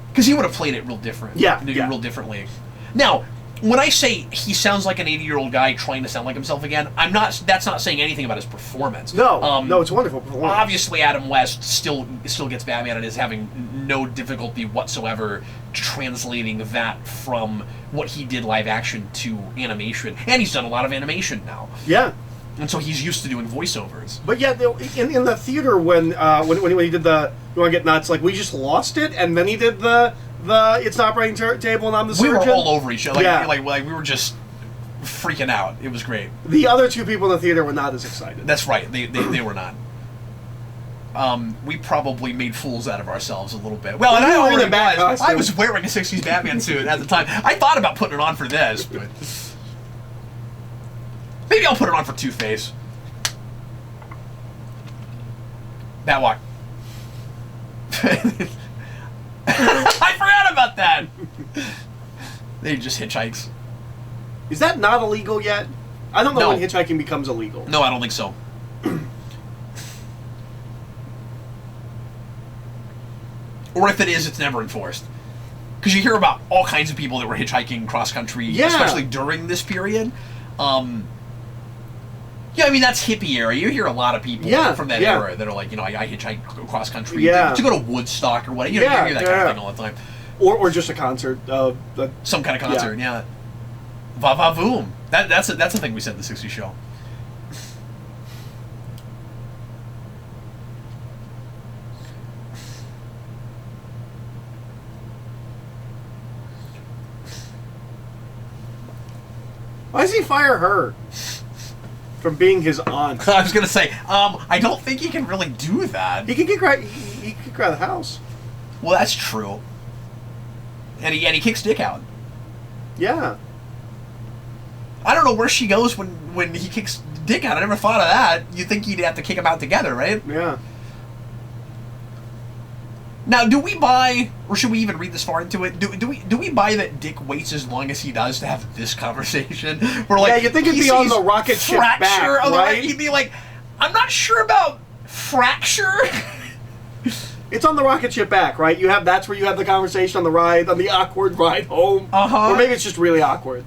Because he would have played it real different. Yeah. Real differently. Now, when I say he sounds like an 80-year-old guy trying to sound like himself again, that's not saying anything about his performance. No, no, it's a wonderful performance. Obviously, Adam West still gets Batman and is having no difficulty whatsoever translating that from what he did live action to animation. And he's done a lot of animation now. Yeah. And so he's used to doing voiceovers. But yeah, in the theater when he did the You Want to Get Nuts, like, we just lost it, and then he did the It's an Operating Table and I'm the Surgeon. We were all over each other. Yeah. Like we were just freaking out. It was great. The other 2 people in the theater were not as excited. That's right. They were not. We probably made fools out of ourselves a little bit. Well, and I was wearing a 60s Batman suit at the time. I thought about putting it on for this, but maybe I'll put it on for Two-Face. Batwalk. I forgot about that. They just hitchhikes. Is that not illegal yet? I don't know when hitchhiking becomes illegal. No, I don't think so. Or if it is, it's never enforced. Because you hear about all kinds of people that were hitchhiking cross-country, especially during this period. Yeah, I mean, that's hippie era. You hear a lot of people from that era that are like, I hitchhike cross-country to go to Woodstock or whatever. You hear that kind of thing all the time. Or just a concert. Some kind of concert, yeah. Va-va-voom. That's a thing we said in the 60s show. Why does he fire her? From being his aunt. I was gonna say, I don't think he can really do that. He can kick her out of the house. Well, that's true. And he kicks Dick out. Yeah. I don't know where she goes when he kicks Dick out. I never thought of that. You'd think you'd have to kick them out together, right? Yeah. Now, do we buy, or should we even read this far into it? Do we buy that Dick waits as long as he does to have this conversation? We're like, you think it'd be on the rocket ship back, right? He'd be like, I'm not sure about fracture. It's on the rocket ship back, right? That's where you have the conversation on the awkward ride home. Uh-huh. Or maybe it's just really awkward.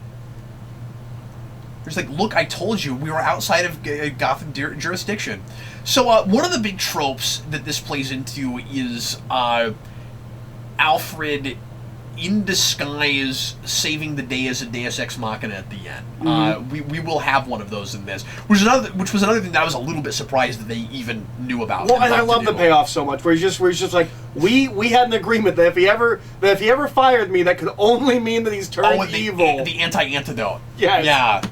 It's like, look, I told you, we were outside of Gotham jurisdiction. So one of the big tropes that this plays into is Alfred in disguise saving the day as a Deus Ex Machina at the end. We will have one of those in this, which was another thing that I was a little bit surprised that they even knew about. Well, and I love the payoff so much, where he's just like, we had an agreement that if he ever fired me, that could only mean that he's turned evil. The anti-antidote. Yes. Yeah.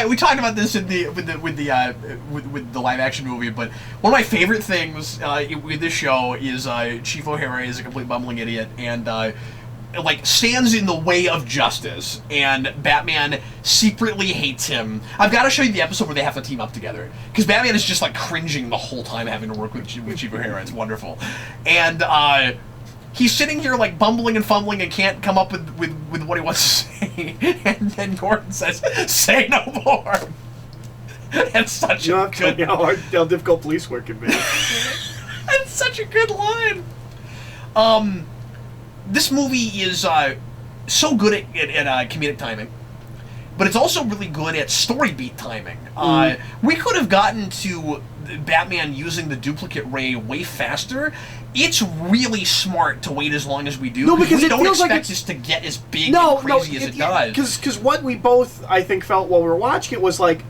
We talked about this with the live action movie, but one of my favorite things with this show is Chief O'Hara is a complete bumbling idiot and stands in the way of justice, and Batman secretly hates him. I've got to show you the episode where they have to team up together, because Batman is just like cringing the whole time having to work with Chief O'Hara. It's wonderful, and he's sitting here like bumbling and fumbling and can't come up with what he wants to say. And then Gordon says, "Say no more." It's such a good... how difficult police work can be. It's such a good line. This movie is so good at comedic timing, but it's also really good at story beat timing. We could have gotten to Batman using the duplicate ray way faster. It's really smart to wait as long as we do. No, because we it don't feels expect like this to get as big and crazy as it does. Because what we both, I think, felt while we were watching it was like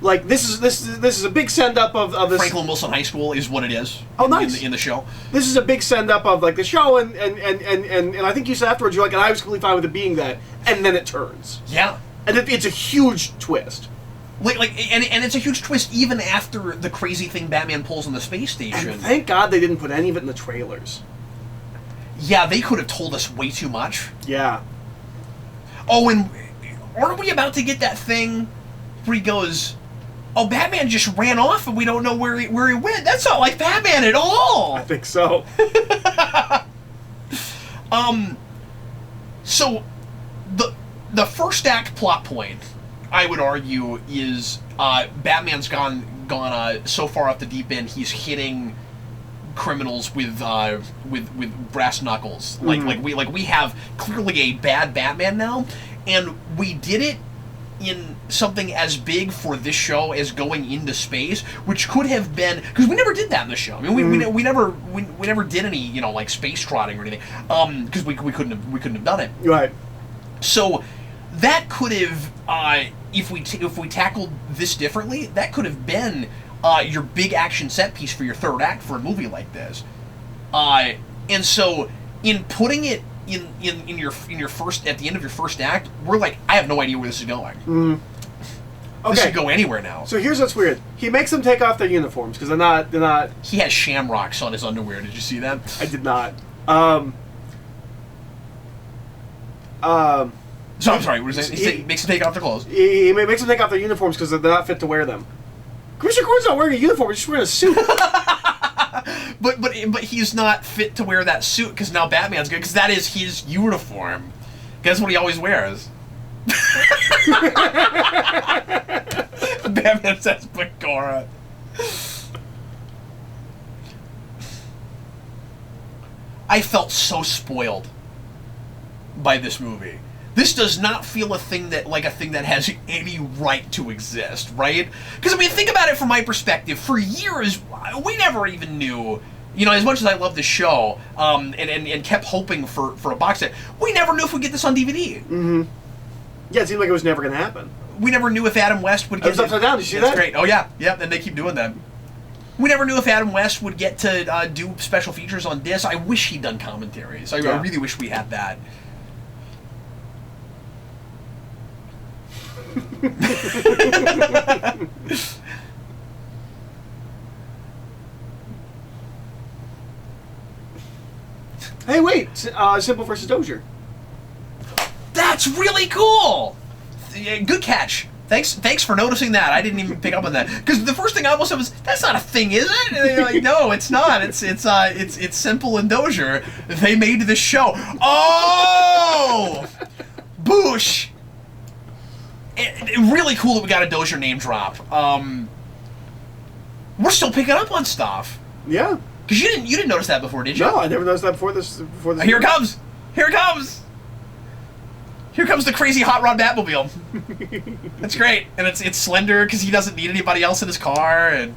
this is a big send up of this. Franklin Wilson High School is what it is. Oh, nice. In the show. This is a big send up of like the show, and I think you said afterwards you're like, and I was completely fine with it being that, and then it turns. Yeah. And it's a huge twist. And it's a huge twist even after the crazy thing Batman pulls on the space station. And thank God they didn't put any of it in the trailers. Yeah, they could have told us way too much. Yeah. Oh, and aren't we about to get that thing where he goes, "Oh, Batman just ran off and we don't know where he went"? That's not like Batman at all. I think so. So the first act plot point, I would argue, is Batman's gone so far off the deep end he's hitting criminals with brass knuckles. We have clearly a bad Batman now, and we did it in something as big for this show as going into space, which could have been, because we never did that in the show. I mean, we never did any space trotting or anything, because we couldn't have done it. Right. So that could have, if we tackled this differently, that could have been your big action set piece for your third act for a movie like this. And so in putting it in your first, at the end of your first act, we're like, I have no idea where this is going. Okay. This could go anywhere now. So here's what's weird. He makes them take off their uniforms because they're not. He has shamrocks on his underwear. Did you see that? I did not. So I'm sorry. What is it? He makes them take off their clothes. He makes them take off their uniforms because they're not fit to wear them. Commissioner Gordon's not wearing a uniform; he's just wearing a suit. but he's not fit to wear that suit because now Batman's good, because that is his uniform. That's what he always wears. Batman says Bagora. I felt so spoiled by this movie. This does not feel a thing that has any right to exist, right? Because, I mean, think about it from my perspective. For years, we never even knew, as much as I love the show, and kept hoping for a box set, we never knew if we'd get this on DVD. Mm-hmm. Yeah, it seemed like it was never going to happen. We never knew if Adam West would get... It was upside down, did you see that? That's great. Oh, yeah, and they keep doing that. We never knew if Adam West would get to do special features on disc. I wish he'd done commentaries. I really wish we had that. Hey, wait! Simple versus Dozier. That's really cool. Good catch. Thanks for noticing that. I didn't even pick up on that, because the first thing I almost said was, "That's not a thing, is it?" And they're like, "No, it's not. It's Simple and Dozier. They made this show." Oh, boosh. Really cool that we got a Dozier name drop. We're still picking up on stuff. Yeah. Because you didn't notice that before, did you? No, I never noticed that before this. Here it comes. Here it comes. Here comes the crazy hot rod Batmobile. That's great, and it's slender because he doesn't need anybody else in his car, and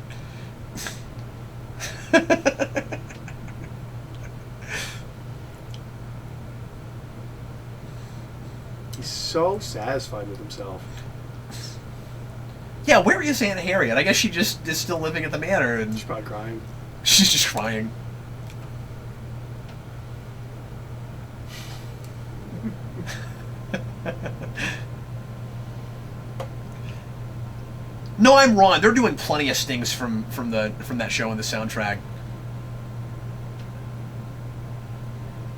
he's so satisfied with himself. Yeah, where is Aunt Harriet? I guess she just is still living at the manor, and She's probably crying. she's just crying. No, I'm wrong. They're doing plenty of stings from that show in the soundtrack.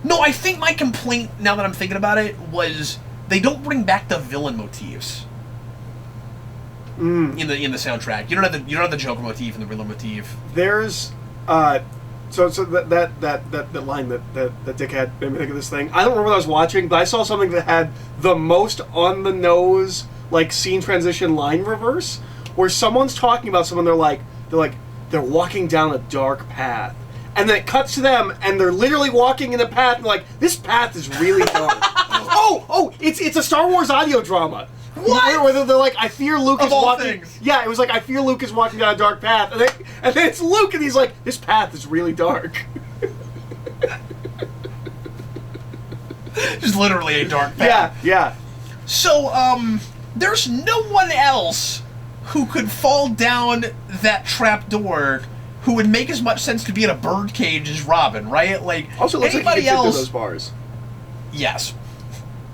No, I think my complaint, now that I'm thinking about it, was they don't bring back the villain motifs in the soundtrack. You don't have the Joker motif and the Riddler motif. There's so that line that Dick had made me think of this thing. I don't remember what I was watching, but I saw something that had the most on the nose like scene transition line reverse, where someone's talking about someone. They're walking down a dark path, and then it cuts to them, and they're literally walking in a path. And they're like, this path is really dark. It's a Star Wars audio drama. What? Where they're like, I fear Luke is all walking. things. Yeah, it was like, I fear Luke is walking down a dark path, and then it's Luke, and he's like, this path is really dark. Just literally a dark path. Yeah. So, there's no one else who could fall down that trap door who would make as much sense to be in a birdcage as Robin, right? Like, Also, it looks like anybody he can fit through else. those bars. Yes.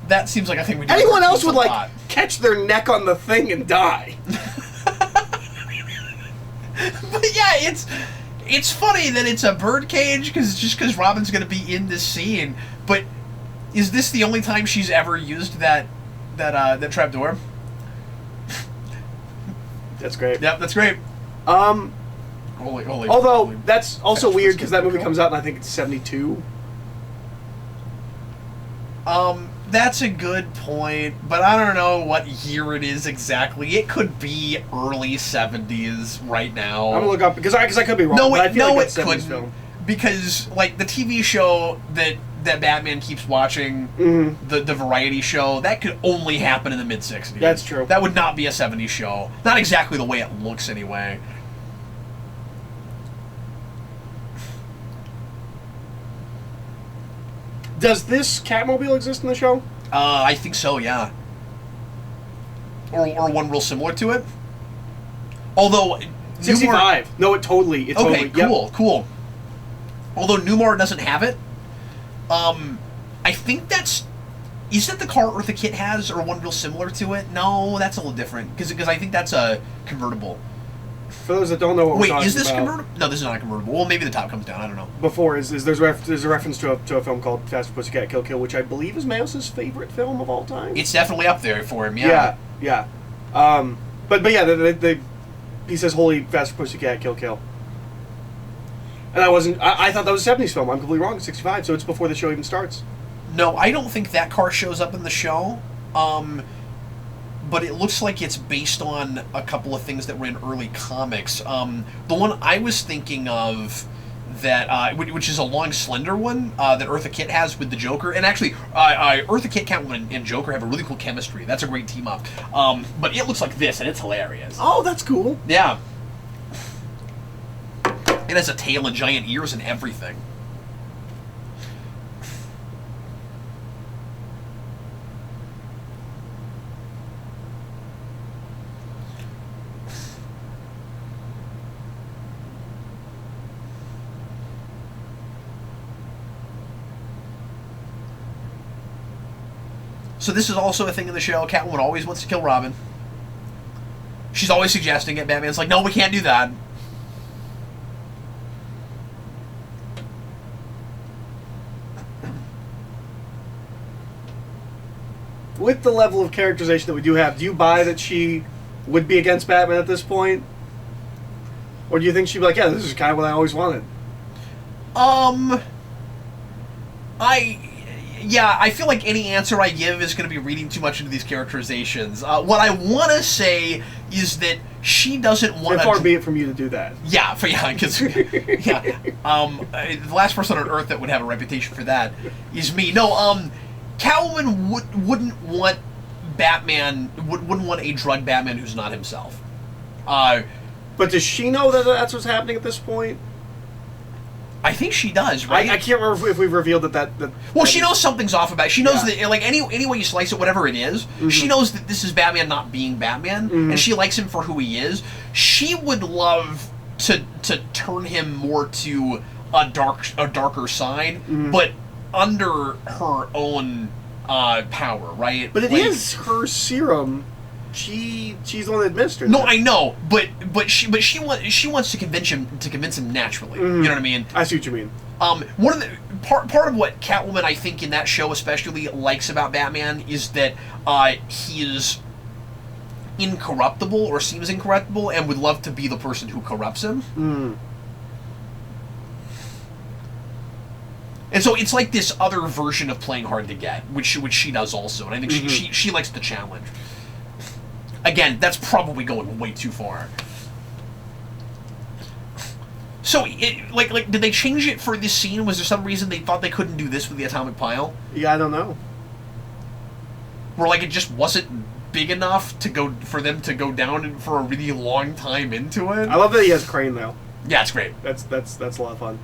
That seems like a thing we do. Anyone else a would lot. catch their neck on the thing and die. But yeah, it's funny that it's a birdcage because Robin's going to be in this scene. But is this the only time she's ever used that trap door? That's great. Yep, that's great. Although that's also weird because that movie comes out in I think it's 72. That's a good point, but I don't know what year it is exactly. It could be early 70s right now. I'm gonna look up because I could be wrong. No, but I feel like it that's 70s couldn't. film. Because like the TV show that Batman keeps watching, the variety show, that could only happen in the mid 60s. That's true. That would not be a 70s show. Not exactly the way it looks anyway. Does this Catmobile exist in the show? I think so, yeah. Or one real similar to it. Although 65. No, it totally. Okay, cool. Although Newmar doesn't have it, I think is that the car Eartha Kitt has, or one real similar to it? No, that's a little different because I think that's a convertible. For those that don't know what we're talking about. Wait, is this convertible? No, this is not a convertible. Well, maybe the top comes down. I don't know. Before there's a reference to a film called Faster Pussycat Kill Kill, which I believe is Mayos' favorite film of all time. It's definitely up there for him. Yeah. Yeah. But yeah, he says "Holy Faster Pussycat Kill Kill," and I thought that was a 70s film. I'm completely wrong. It's 65, so it's before the show even starts. No, I don't think that car shows up in the show. But it looks like it's based on a couple of things that were in early comics. The one I was thinking of, that which is a long, slender one that Eartha Kitt has with the Joker, and actually, Eartha Kitt, Catwoman, and Joker have a really cool chemistry. That's a great team up. But it looks like this, and it's hilarious. Oh, that's cool. Yeah. It has a tail and giant ears and everything. So this is also a thing in the show. Catwoman always wants to kill Robin. She's always suggesting it. Batman's like, no, we can't do that. With the level of characterization that we do have, do you buy that she would be against Batman at this point? Or do you think she'd be like, yeah, this is kind of what I always wanted? I feel like any answer I give is going to be reading too much into these characterizations. What I want to say is that she doesn't want And far be it from you to do that. Yeah, because the last person on Earth that would have a reputation for that is me. No, Catwoman wouldn't want Batman, wouldn't want a drug Batman who's not himself. But does she know that that's what's happening at this point? I think she does, right? I can't remember if we've revealed that. Well, she knows something's off about it. She knows that, like, any way you slice it, whatever it is, she knows that this is Batman not being Batman, and she likes him for who he is. She would love to turn him more to a darker side, but under her own power, right? But it is her serum. She's the one that administered. No, I know, but she wants to convince him naturally. You know what I mean? I see what you mean. One of the part of what Catwoman, I think, in that show especially likes about Batman is that he is incorruptible, or seems incorruptible, and would love to be the person who corrupts him. And so it's like this other version of playing hard to get, which she does also, and I think she likes the challenge. Again, that's probably going way too far. So, did they change it for this scene? Was there some reason they thought they couldn't do this with the atomic pile? Yeah, I don't know. Where, like, it just wasn't big enough for them to go down for a really long time into it? I love that he has Crane, though. Yeah, it's great. That's a lot of fun.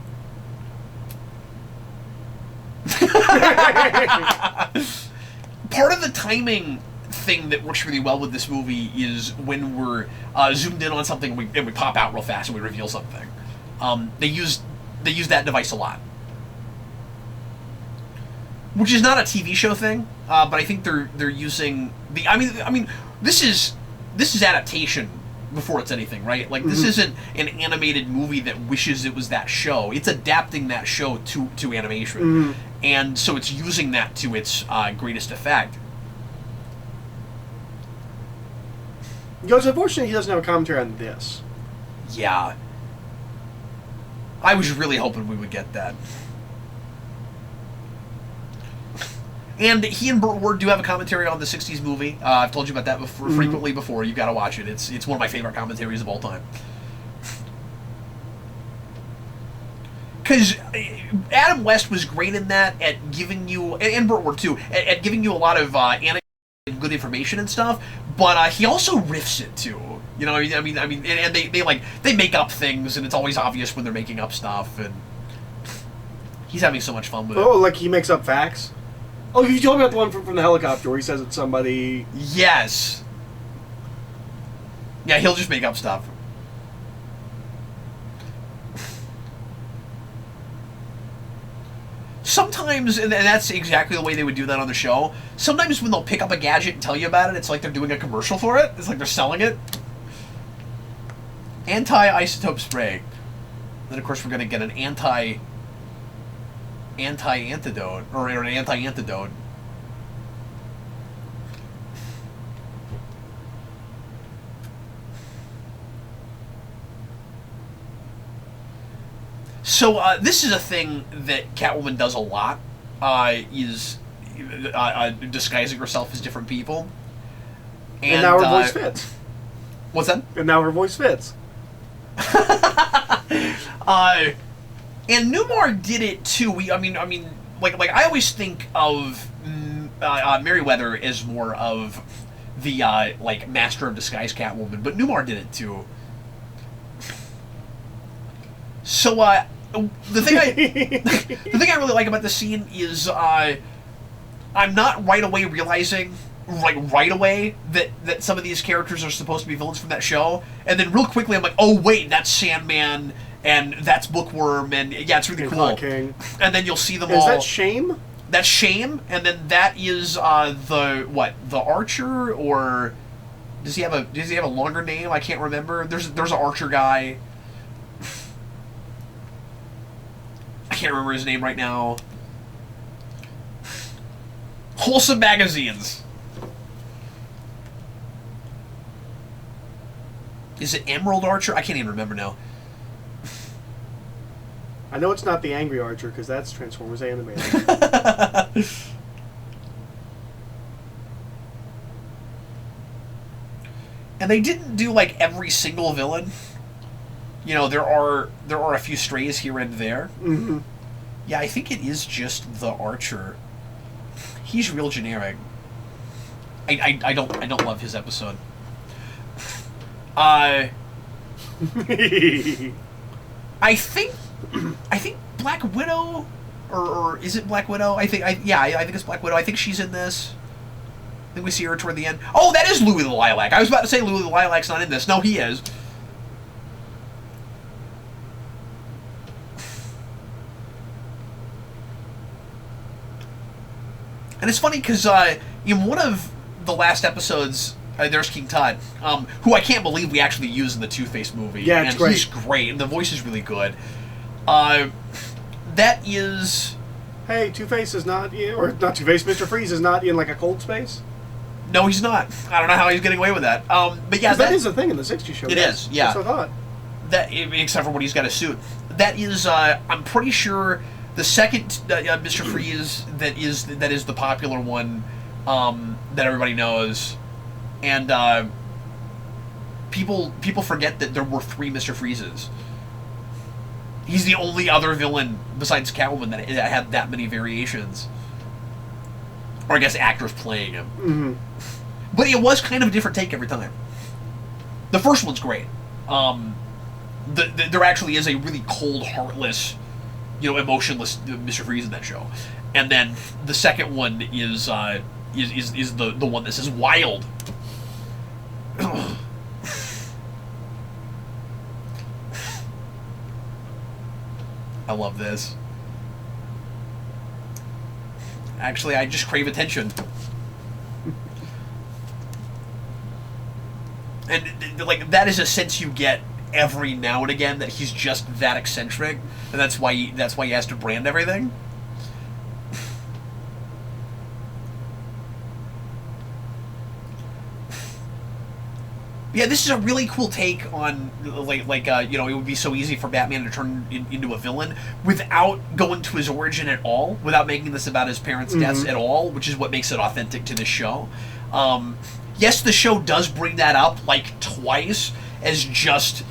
Part of the timing thing that works really well with this movie is when we're zoomed in on something and we pop out real fast and we reveal something. They use that device a lot, which is not a TV show thing, but I think they're using the. I mean, this is adaptation before it's anything, right? Like, this isn't an animated movie that wishes it was that show. It's adapting that show to animation, and so it's using that to its greatest effect. It's unfortunate he doesn't have a commentary on this. Yeah. I was really hoping we would get that. And he and Burt Ward do have a commentary on the 60s movie. I've told you about that frequently before. You've got to watch it. It's one of my favorite commentaries of all time. Because Adam West was great in that at giving you, and Burt Ward too, at giving you a lot of good information and stuff, but he also riffs it too. You know, I mean, and they make up things, and it's always obvious when they're making up stuff, and he's having so much fun with it. Oh, like he makes up facts? Oh, you told me about the one from the helicopter where he says it's somebody... Yes. Yeah, he'll just make up stuff. Sometimes, and that's exactly the way they would do that on the show, sometimes when they'll pick up a gadget and tell you about it, it's like they're doing a commercial for it. It's like they're selling it. Anti-isotope spray. Then, of course, we're going to get an anti-antidote, or an anti-antidote. So this is a thing that Catwoman does a lot, is disguising herself as different people. And now her voice fits. What's that? And now her voice fits. And Newmar did it too. I mean, like I always think of Merryweather as more of the like master of disguise Catwoman, but Newmar did it too. So the thing I really like about this scene is I'm not right away realizing right away that some of these characters are supposed to be villains from that show, and then real quickly I'm like, oh wait, that's Sandman and that's Bookworm, and yeah, it's really cool. King. And then you'll see them all. Is that Shame? That's Shame, and then that is the Archer, or does he have a longer name? I can't remember. There's an Archer guy. I can't remember his name right now. Wholesome Magazines. Is it Emerald Archer? I can't even remember now. I know it's not the Angry Archer, because that's Transformers animated. And they didn't do like every single villain. You know, there are a few strays here and there. Mm-hmm. Yeah, I think it is just the Archer. He's real generic. I don't love his episode. I think Black Widow, or is it Black Widow? I think it's Black Widow. I think she's in this. I think we see her toward the end. Oh, that is Louis the Lilac. I was about to say Louis the Lilac's not in this. No, he is. And it's funny because in one of the last episodes, there's King Tut, who I can't believe we actually used in the Two-Face movie. Yeah, it's great. He's great, and the voice is really good. That is... Hey, Two-Face is not in, or not Two-Face, Mr. Freeze is not in, like, a cold space? No, he's not. I don't know how he's getting away with that. But yeah, that is a thing in the 60s show. It is, yeah. That's what I thought. That, except for when he's got a suit. That is, I'm pretty sure... The second Mr. Freeze that is the popular one that everybody knows, and people forget that there were 3 Mr. Freezes. He's the only other villain besides Catwoman that had that many variations, or I guess actors playing him. Mm-hmm. But it was kind of a different take every time. The first one's great. There actually is a really cold, heartless, emotionless Mr. Freeze in that show, and then the second one is the one that says wild. I love this. Actually, I just crave attention. And like that is a sense you get every now and again that he's just that eccentric, and that's why he has to brand everything. Yeah, this is a really cool take on it would be so easy for Batman to turn into a villain without going to his origin at all, without making this about his parents' deaths at all, which is what makes it authentic to this show. Yes, the show does bring that up like twice as just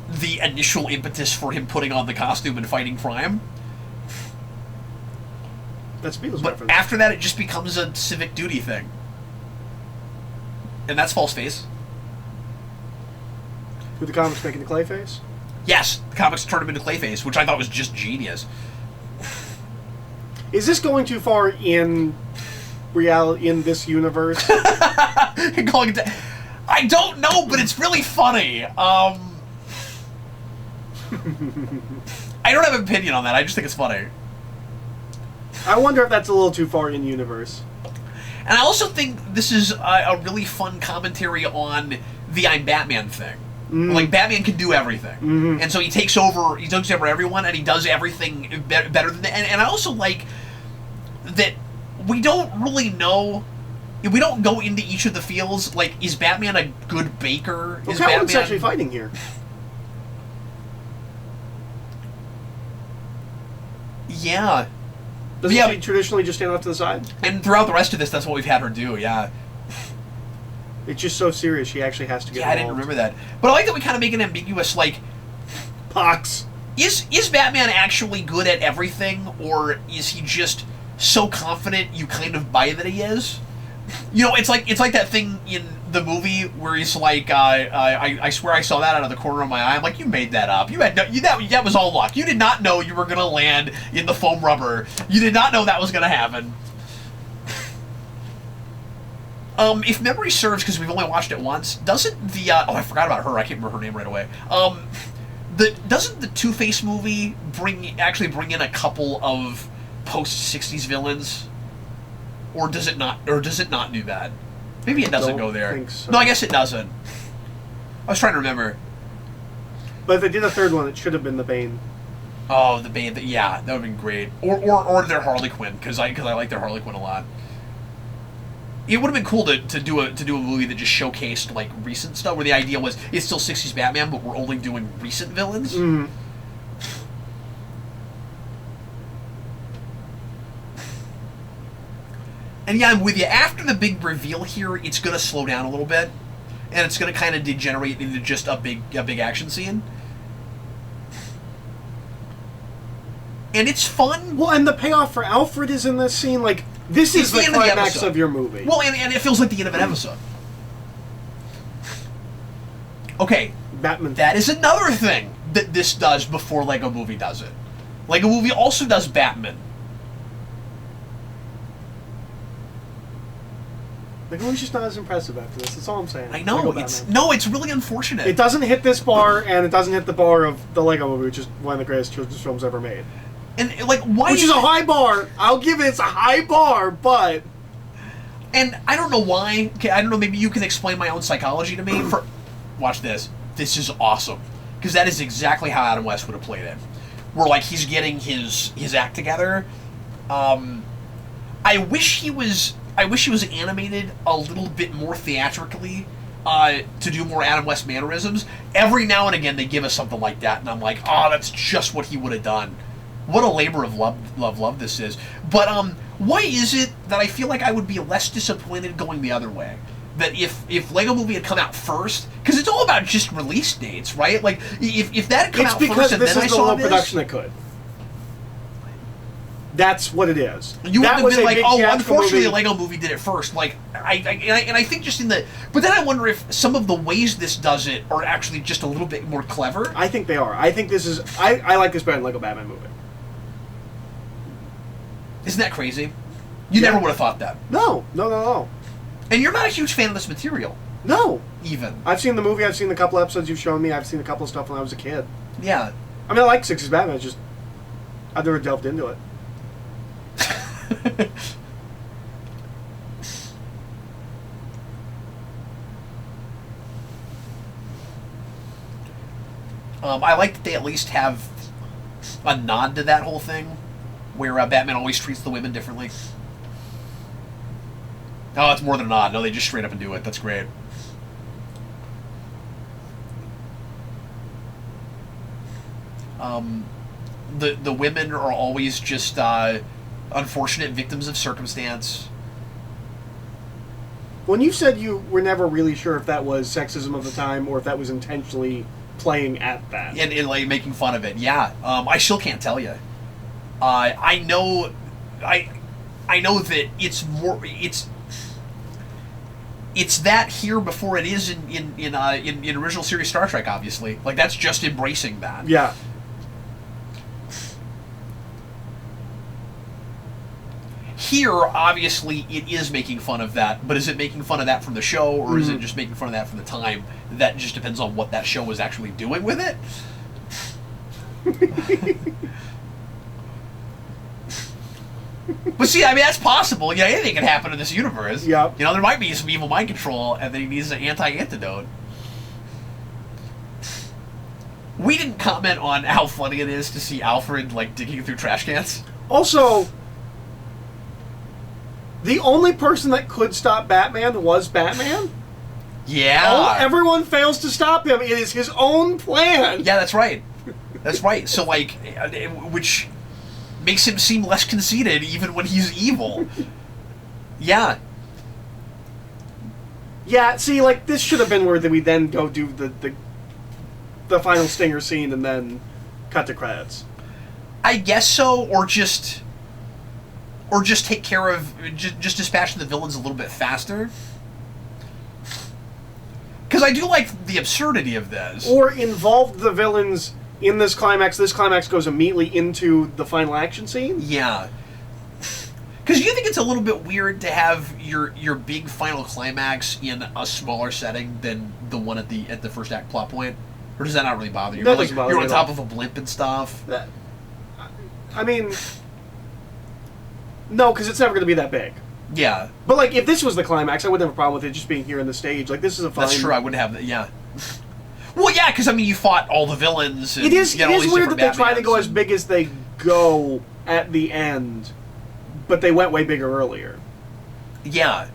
the initial impetus for him putting on the costume and fighting crime. That's Beatles but reference. After that, it just becomes a civic duty thing. And that's False Face. With the comics making the Clayface? Yes, the comics turned him into Clayface, which I thought was just genius. Is this going too far in reality, in this universe? I don't know, but it's really funny. I don't have an opinion on that. I just think it's funny. I wonder if that's a little too far in universe. And I also think this is a really fun commentary on the I'm Batman thing. Like, Batman can do everything. And so he takes over everyone, and he does everything better than that. And I also like that we don't really know... We don't go into each of the fields. Like, is Batman a good baker? Well, is Catwoman's Batman actually fighting here. Yeah. Doesn't she traditionally just stand off to the side? And throughout the rest of this, that's what we've had her do, yeah. It's just so serious, she actually has to get involved. I didn't remember that. But I like that we kind of make it ambiguous, like... Pox. Is Batman actually good at everything, or is he just so confident you kind of buy that he is? It's like that thing in the movie where he's like, I swear I saw that out of the corner of my eye. I'm like, you made that up. That was all luck. You did not know you were going to land in the foam rubber. You did not know that was going to happen. If memory serves, because we've only watched it once, doesn't the... I forgot about her. I can't remember her name right away. Doesn't the Two-Face movie bring in a couple of post-60s villains? Or does it not do that? Maybe it doesn't go there. Think so. No, I guess it doesn't. I was trying to remember. But if they did a third one, it should have been the Bane. Oh, the Bane. Yeah, that would have been great. Or their Harley Quinn, because I like their Harley Quinn a lot. It would have been cool to do a movie that just showcased like recent stuff, where the idea was it's still 60s Batman, but we're only doing recent villains. Mm-hmm. And yeah, I'm with you. After the big reveal here, it's going to slow down a little bit, and it's going to kind of degenerate into just a big action scene. And it's fun. Well, and the payoff for Alfred is in this scene. Like, This It's is the the end of the climax episode. of your movie. Well, and it feels like the end of an episode. Okay, Batman. that is another thing that this does before Lego Movie does it. Lego Movie also does Batman. Lego Movie's just not as impressive after this. That's all I'm saying. I know. Lego It's Batman. it's really unfortunate. It doesn't hit this bar, and it doesn't hit the bar of the Lego Movie, which is one of the greatest children's films ever made. And like, why? Which is a high bar. I'll give it. It's a high bar, but. And I don't know why. Okay, I don't know. Maybe you can explain my own psychology to me. Watch this. This is awesome because that is exactly how Adam West would have played it. Where like he's getting his act together. I wish he was animated a little bit more theatrically to do more Adam West mannerisms. Every now and again they give us something like that, and I'm like, oh, that's just what he would have done. What a labor of love this is. But why is it that I feel like I would be less disappointed going the other way? That if Lego Movie had come out first, because it's all about just release dates, right? Like if that had come out first and then I saw this, this is the low production it could. That's what it is. You that wouldn't have been like, oh, unfortunately, movie. the Lego Movie did it first. Like, I think just in the, but then I wonder if some of the ways this does it are actually just a little bit more clever. I think they are. I think this is. I like this better than Lego Batman movie. Isn't that crazy? You never would have thought that. No. And you're not a huge fan of this material. No. Even. I've seen the movie. I've seen the couple episodes you've shown me. I've seen a couple of stuff when I was a kid. Yeah. I mean, I like 60s Batman. It's just I've never delved into it. I like that they at least have a nod to that whole thing, where Batman always treats the women differently. Oh, it's more than a nod. No, they just straight up and do it. That's great. The women are always just unfortunate victims of circumstance. When you said you were never really sure if that was sexism of the time or if that was intentionally playing at that, And like making fun of it, yeah. I still can't tell you. I know that it's more. It's that here before it is in original series Star Trek. Obviously, like that's just embracing that. yeah. Here, obviously, it is making fun of that, but is it making fun of that from the show, or is it just making fun of that from the time? That just depends on what that show was actually doing with it. But see, I mean, that's possible. You know, anything can happen in this universe. Yep. You know, there might be some evil mind control, and then he needs an anti-antidote. We didn't comment on how funny it is to see Alfred, like, digging through trash cans. Also, the only person that could stop Batman was Batman. Yeah. Everyone fails to stop him. It is his own plan. Yeah, that's right. That's right. So, like, which makes him seem less conceited even when he's evil. Yeah. Yeah, see, like, this should have been where we then go do the final stinger scene and then cut to credits. I guess so, or just take care of, just dispatch the villains a little bit faster. Because I do like the absurdity of this. Or involve the villains in this climax. This climax goes immediately into the final action scene. Yeah. Because you think it's a little bit weird to have your big final climax in a smaller setting than the one at the first act plot point? Or does that not really bother you? That doesn't bother you're me on at top all. of a blimp and stuff. I mean, no, because it's never going to be that big. Yeah. But, like, if this was the climax, I wouldn't have a problem with it just being here on the stage. Like, this is a fine... That's true, I wouldn't have that, yeah. Well, yeah, because, I mean, you fought all the villains. And It is you got all these weird that different they try to go Batmans as big as they go at the end, but they went way bigger earlier. Yeah.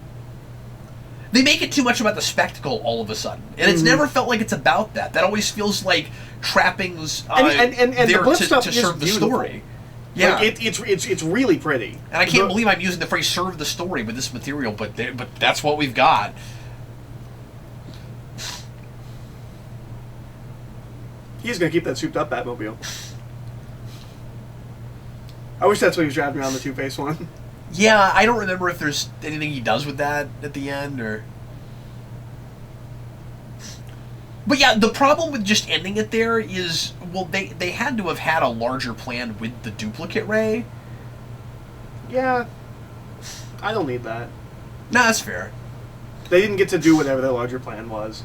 They make it too much about the spectacle all of a sudden. And it's never felt like it's about that. That always feels like trappings And there the blip to stuff is serve the beautiful. story. Yeah. Like, it's really pretty. And I can't believe I'm using the phrase "serve the story" with this material, but that's what we've got. He's going to keep that souped-up Batmobile. I wish that's what he was driving around the Two-Face one. Yeah, I don't remember if there's anything he does with that at the end, or... But yeah, the problem with just ending it there is, well, they had to have had a larger plan with the duplicate Ray. Yeah. I don't need that. Nah, that's fair. They didn't get to do whatever their larger plan was.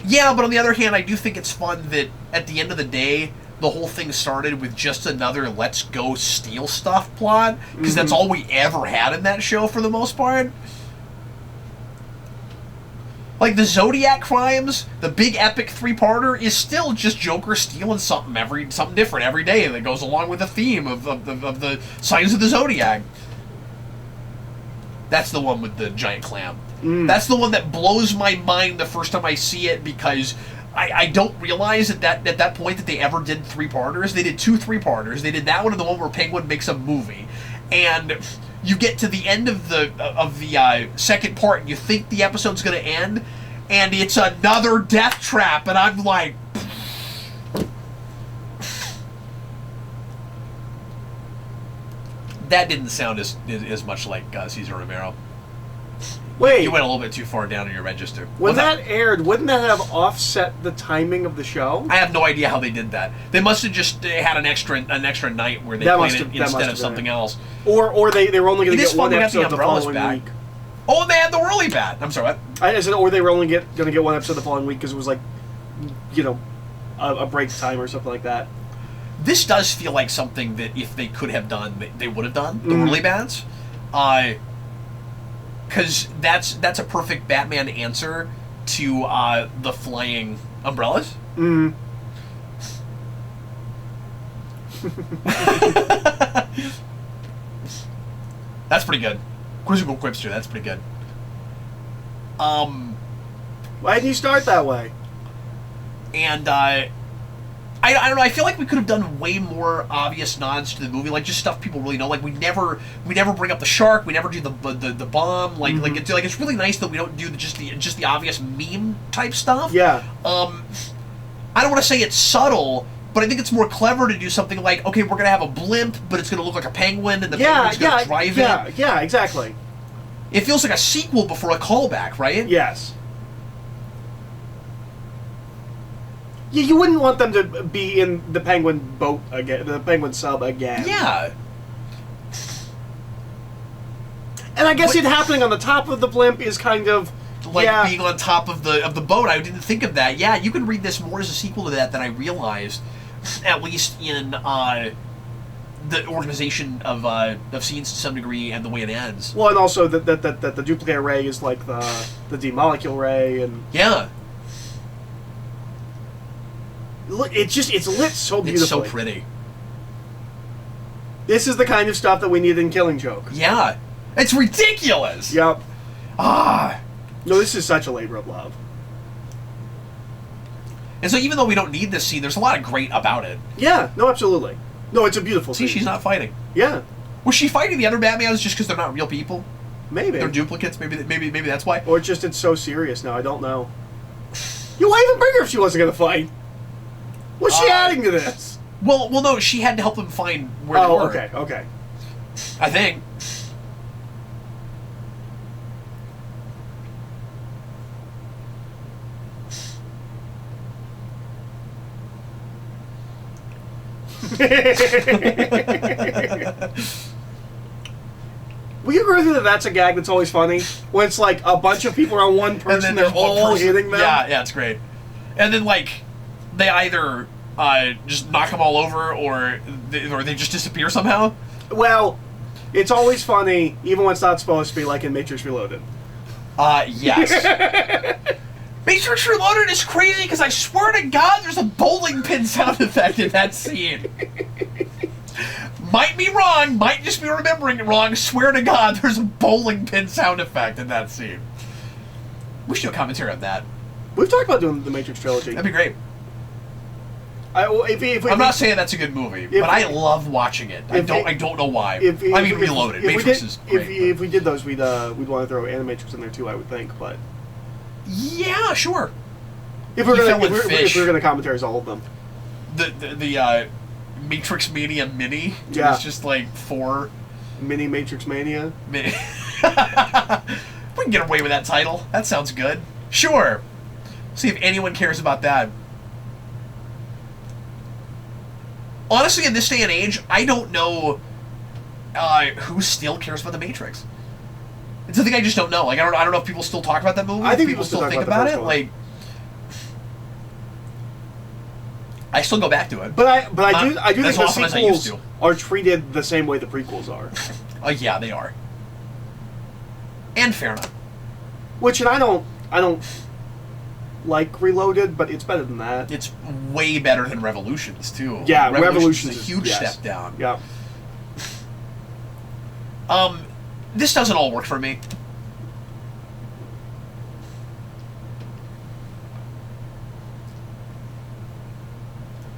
Yeah, but on the other hand, I do think it's fun that at the end of the day, the whole thing started with just another let's go steal stuff plot, because that's all we ever had in that show for the most part. Like, the Zodiac crimes, the big epic three-parter, is still just Joker stealing something different every day that goes along with the theme of the signs of the Zodiac. That's the one with the giant clam. That's the one that blows my mind the first time I see it, because I don't realize that at that point that they ever did three-parters. They did 2 3-parters. They did that one and the one where Penguin makes a movie. And you get to the end of the second part and you think the episode's going to end, and it's another death trap, and I'm like... That didn't sound as much like Cesar Romero. Wait. You went a little bit too far down in your register. When that aired, wouldn't that have offset the timing of the show? I have no idea how they did that. They must have just had an extra night where they played it instead of something else. Or they were only going to get one episode the following week. Oh, and they had the whirly bat. I'm sorry, what? I said, or they were only going to get one episode the following week because it was like, a break time or something like that. This does feel like something that if they could have done, they would have done. The whirly bats. Because that's a perfect Batman answer to the flying umbrellas. That's pretty good. Quizzical Quipster, that's pretty good. Why didn't you start that way? And I don't know. I feel like we could have done way more obvious nods to the movie, like just stuff people really know. Like we never bring up the shark. We never do the bomb. Like it's really nice that we don't do just the obvious meme type stuff. Yeah. I don't want to say it's subtle, but I think it's more clever to do something like, okay, we're gonna have a blimp, but it's gonna look like a penguin, and the penguin's gonna drive it. Yeah, exactly. It feels like a sequel before a callback, right? Yes. Yeah, you wouldn't want them to be in the Penguin boat again, the Penguin sub again. Yeah. And I guess it happening on the top of the blimp is kind of like being on top of the boat. I didn't think of that. Yeah, you could read this more as a sequel to that than I realized. At least in the organization of scenes to some degree and the way it ends. Well, and also that the duplicate ray is like the D-molecule ray, and yeah. Look, it's lit so beautifully. It's so pretty. This is the kind of stuff that we need in Killing Joke. Yeah. It's ridiculous! Yep. Ah. No, this is such a labor of love. And so even though we don't need this scene, there's a lot of great about it. Yeah, no, absolutely. No, it's a beautiful scene. See, she's not fighting. Yeah. Was she fighting the other Batmans just because they're not real people? Maybe. They're duplicates? Maybe that's why? Or just it's so serious now, I don't know. Why even bring her if she wasn't going to fight? What's she adding to this? Well, no, she had to help them find where they were. Okay. I think. Will you agree with me that that's a gag that's always funny? When it's like a bunch of people are on one person and they're all hitting them? Yeah, it's great. And then, like, they either just knock them all over or they just disappear somehow. Well, it's always funny, even when it's not supposed to be, like in Matrix Reloaded. Yes. Matrix Reloaded is crazy because I swear to God there's a bowling pin sound effect in that scene. Might be wrong, might just be remembering it wrong. Swear to God there's a bowling pin sound effect in that scene. We should do a commentary on that. We've talked about doing the Matrix trilogy. That'd be great. I'm not saying that's a good movie, but I love watching it. I don't know why. Reloaded. Matrix is great. If we did those, we'd want to throw Animatrix in there too, I would think. But yeah, sure. If we're gonna commentaries all of them, Matrix Mania Mini. Yeah. It's just like 4 Mini Matrix Mania. Mini. We can get away with that title. That sounds good. Sure. See if anyone cares about that. Honestly, in this day and age, I don't know who still cares about the Matrix. It's the thing I just don't know. Like I don't know if people still talk about that movie. I think people still think about it. One. Like I still go back to it. But I do think the sequels to. are treated the same way the prequels are. Yeah, they are. And fair enough. Which I don't like Reloaded, but it's better than that. It's way better than Revolutions too. Yeah, Revolutions is a huge step down. Yeah. This doesn't all work for me.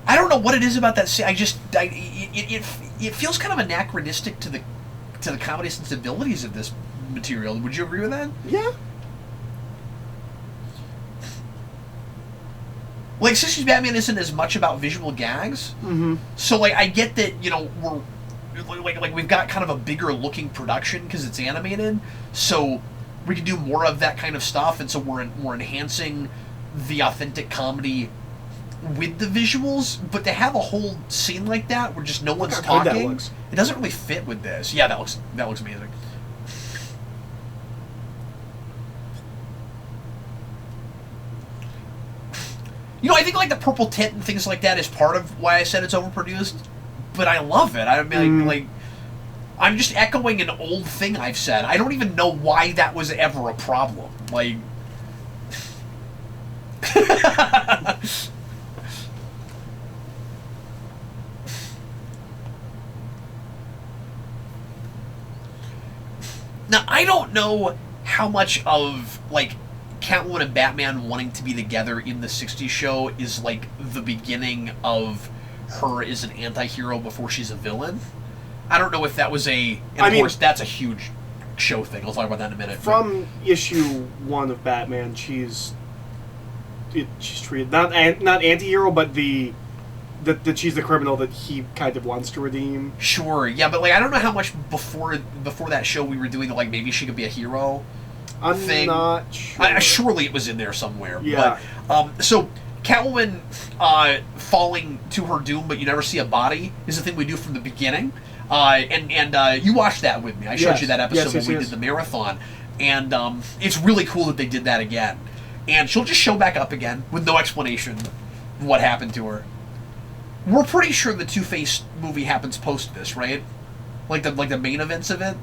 I don't know what it is about that scene. It feels kind of anachronistic to the comedy sensibilities of this material. Would you agree with that? Yeah. Like, 60s Batman isn't as much about visual gags. Mm-hmm. So, like, I get that, we're... Like we've got kind of a bigger looking production because it's animated, so we can do more of that kind of stuff, and so we're enhancing the authentic comedy with the visuals. But to have a whole scene like that where just no one's talking, it doesn't really fit with this. Yeah, that looks amazing. I think like the purple tint and things like that is part of why I said it's overproduced. But I love it. I mean, like, I'm just echoing an old thing I've said. I don't even know why that was ever a problem. Like, now I don't know how much of like Catwoman and Batman wanting to be together in the '60s show is like the beginning of her as an anti-hero before she's a villain. I don't know if that was of course, that's a huge show thing. I'll talk about that in a minute. From issue 1 of Batman, she's treated not anti-hero, but that she's the criminal that he kind of wants to redeem. Sure, yeah, but like I don't know how much before that show we were doing like maybe she could be a hero. I'm not sure. Surely it was in there somewhere. Yeah. But, so Catwoman falling to her doom, but you never see a body, is the thing we do from the beginning. And you watched that with me. I showed you that episode when we did the marathon. And it's really cool that they did that again. And she'll just show back up again with no explanation of what happened to her. We're pretty sure the Two-Face movie happens post this, right? Like the main events of it?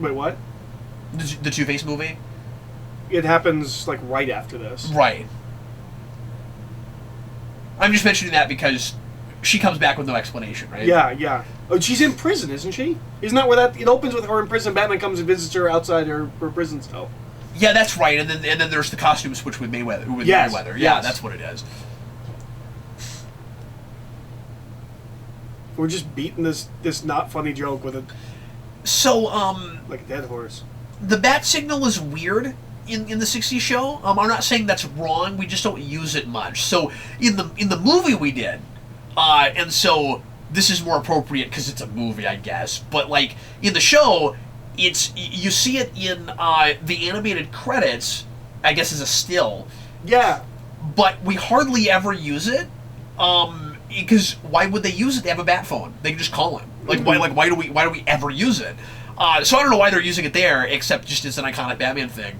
Wait, what? The Two-Face movie? It happens like right after this. Right. I'm just mentioning that because she comes back with no explanation, right? Yeah. Oh, she's in prison, isn't she? Isn't that where it opens with her in prison? Batman comes and visits her outside her prison cell. Yeah, that's right. And then there's the costume switch with Mayweather. Mayweather. Yeah, that's what it is. We're just beating this not funny joke with it. So, like a dead horse. The bat signal is weird in the '60s show. I'm not saying that's wrong. We just don't use it much. So in the movie we did, and so this is more appropriate because it's a movie, I guess. But like in the show, you see it in the animated credits, I guess, as a still. Yeah. But we hardly ever use it. Because why would they use it? They have a bat phone. They can just call him. Like why do we ever use it? So I don't know why they're using it there, except just as an iconic Batman thing.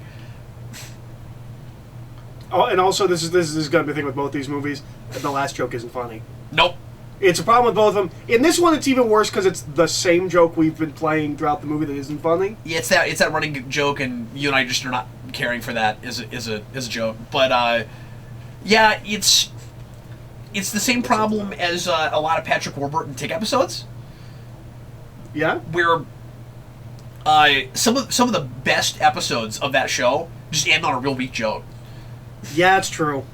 Oh, and also this is going to be the thing with both these movies. The last joke isn't funny. Nope. It's a problem with both of them. In this one, it's even worse because it's the same joke we've been playing throughout the movie that isn't funny. Yeah, it's that running joke, and you and I just are not caring for that as a joke. But yeah, it's the same problem as a lot of Patrick Warburton Tick episodes. Yeah. Where some of the best episodes of that show just end on a real weak joke. Yeah, it's true.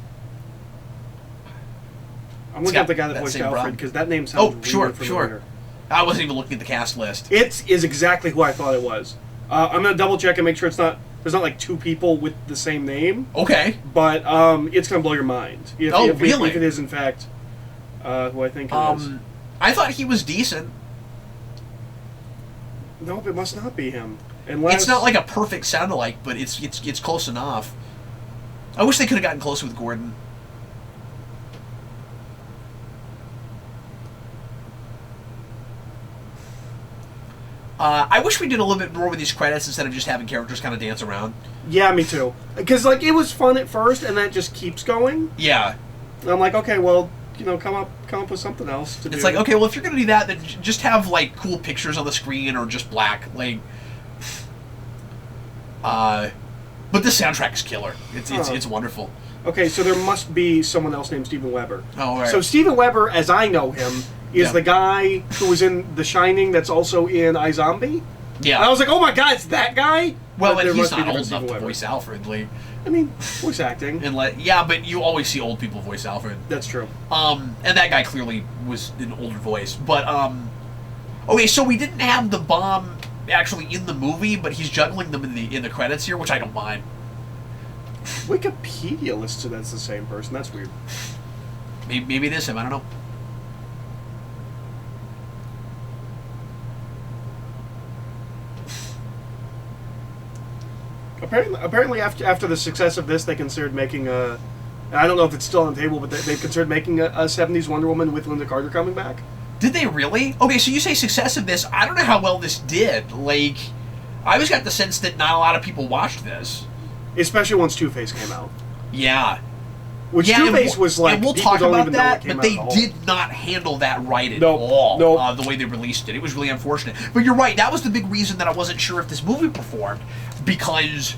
I'm looking at the guy that voiced Alfred because that name sounds really familiar. Sure. I wasn't even looking at the cast list. It is exactly who I thought it was. I'm gonna double check and make sure there's not like two people with the same name. Okay. But it's gonna blow your mind. If really? If it is in fact. who I think it is. I thought he was decent. Nope, it must not be him. Unless... It's not like a perfect sound-alike, but it's close enough. I wish they could have gotten closer with Gordon. I wish we did a little bit more with these credits instead of just having characters kind of dance around. Yeah, me too. Because, like, it was fun at first, and that just keeps going. Yeah. And I'm like, okay, well, you know, come up with something else to do. It's like, okay, well, if you're going to do that, then just have, like, cool pictures on the screen or just black. Like, but this soundtrack is killer. It's wonderful. Okay, so there must be someone else named Steven Weber. Oh, right. So Steven Weber, as I know him, is the guy who was in The Shining that's also in iZombie. Yeah. And I was like, oh my god, it's that guy? Well, and he's not old enough to voice Alfred. Like, I mean, voice acting. Yeah, but you always see old people voice Alfred. That's true. And that guy clearly was an older voice. But, okay, so we didn't have the bomb actually in the movie, but he's juggling them in the credits here, which I don't mind. Wikipedia lists it as the same person. That's weird. Maybe it is him. I don't know. Apparently, after the success of this, they considered making a... I don't know if it's still on the table, but they've considered making a 70s Wonder Woman with Linda Carter coming back. Did they really? Okay, so you say success of this. I don't know how well this did. Like, I always got the sense that not a lot of people watched this. Especially once Two-Face came out. Yeah. Which Two-Face was like, and we'll people talk don't about even that, know it but came they out at did not handle that right at Nope. all. Nope. The way they released it. It was really unfortunate. But you're right, that was the big reason that I wasn't sure if this movie performed, because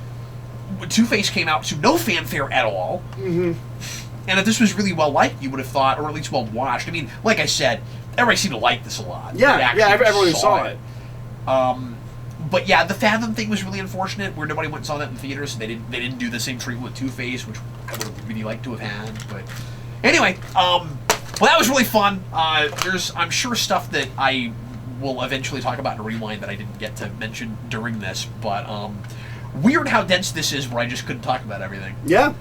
Two-Face came out to no fanfare at all. Mm-hmm. And if this was really well liked, you would have thought, or at least well watched. I mean, like I said, everybody seemed to like this a lot. Yeah, everyone saw it. But yeah, the Fathom thing was really unfortunate, where nobody went and saw that in theaters, so they didn't do the same treatment with Two-Face, which I would have really liked to have had. But anyway, well, that was really fun. There's, I'm sure, stuff that I will eventually talk about in a rewind that I didn't get to mention during this, but weird how dense this is, where I just couldn't talk about everything. Yeah.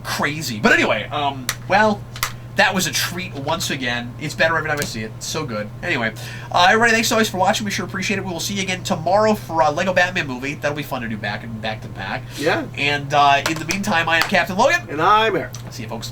Crazy. But anyway, well, that was a treat once again. It's better every time I see it. It's so good. Anyway, everybody, thanks always for watching. We sure appreciate it. We will see you again tomorrow for a Lego Batman movie. That'll be fun to do back to back. Yeah. And in the meantime, I am Captain Logan. And I'm Eric. See you, folks.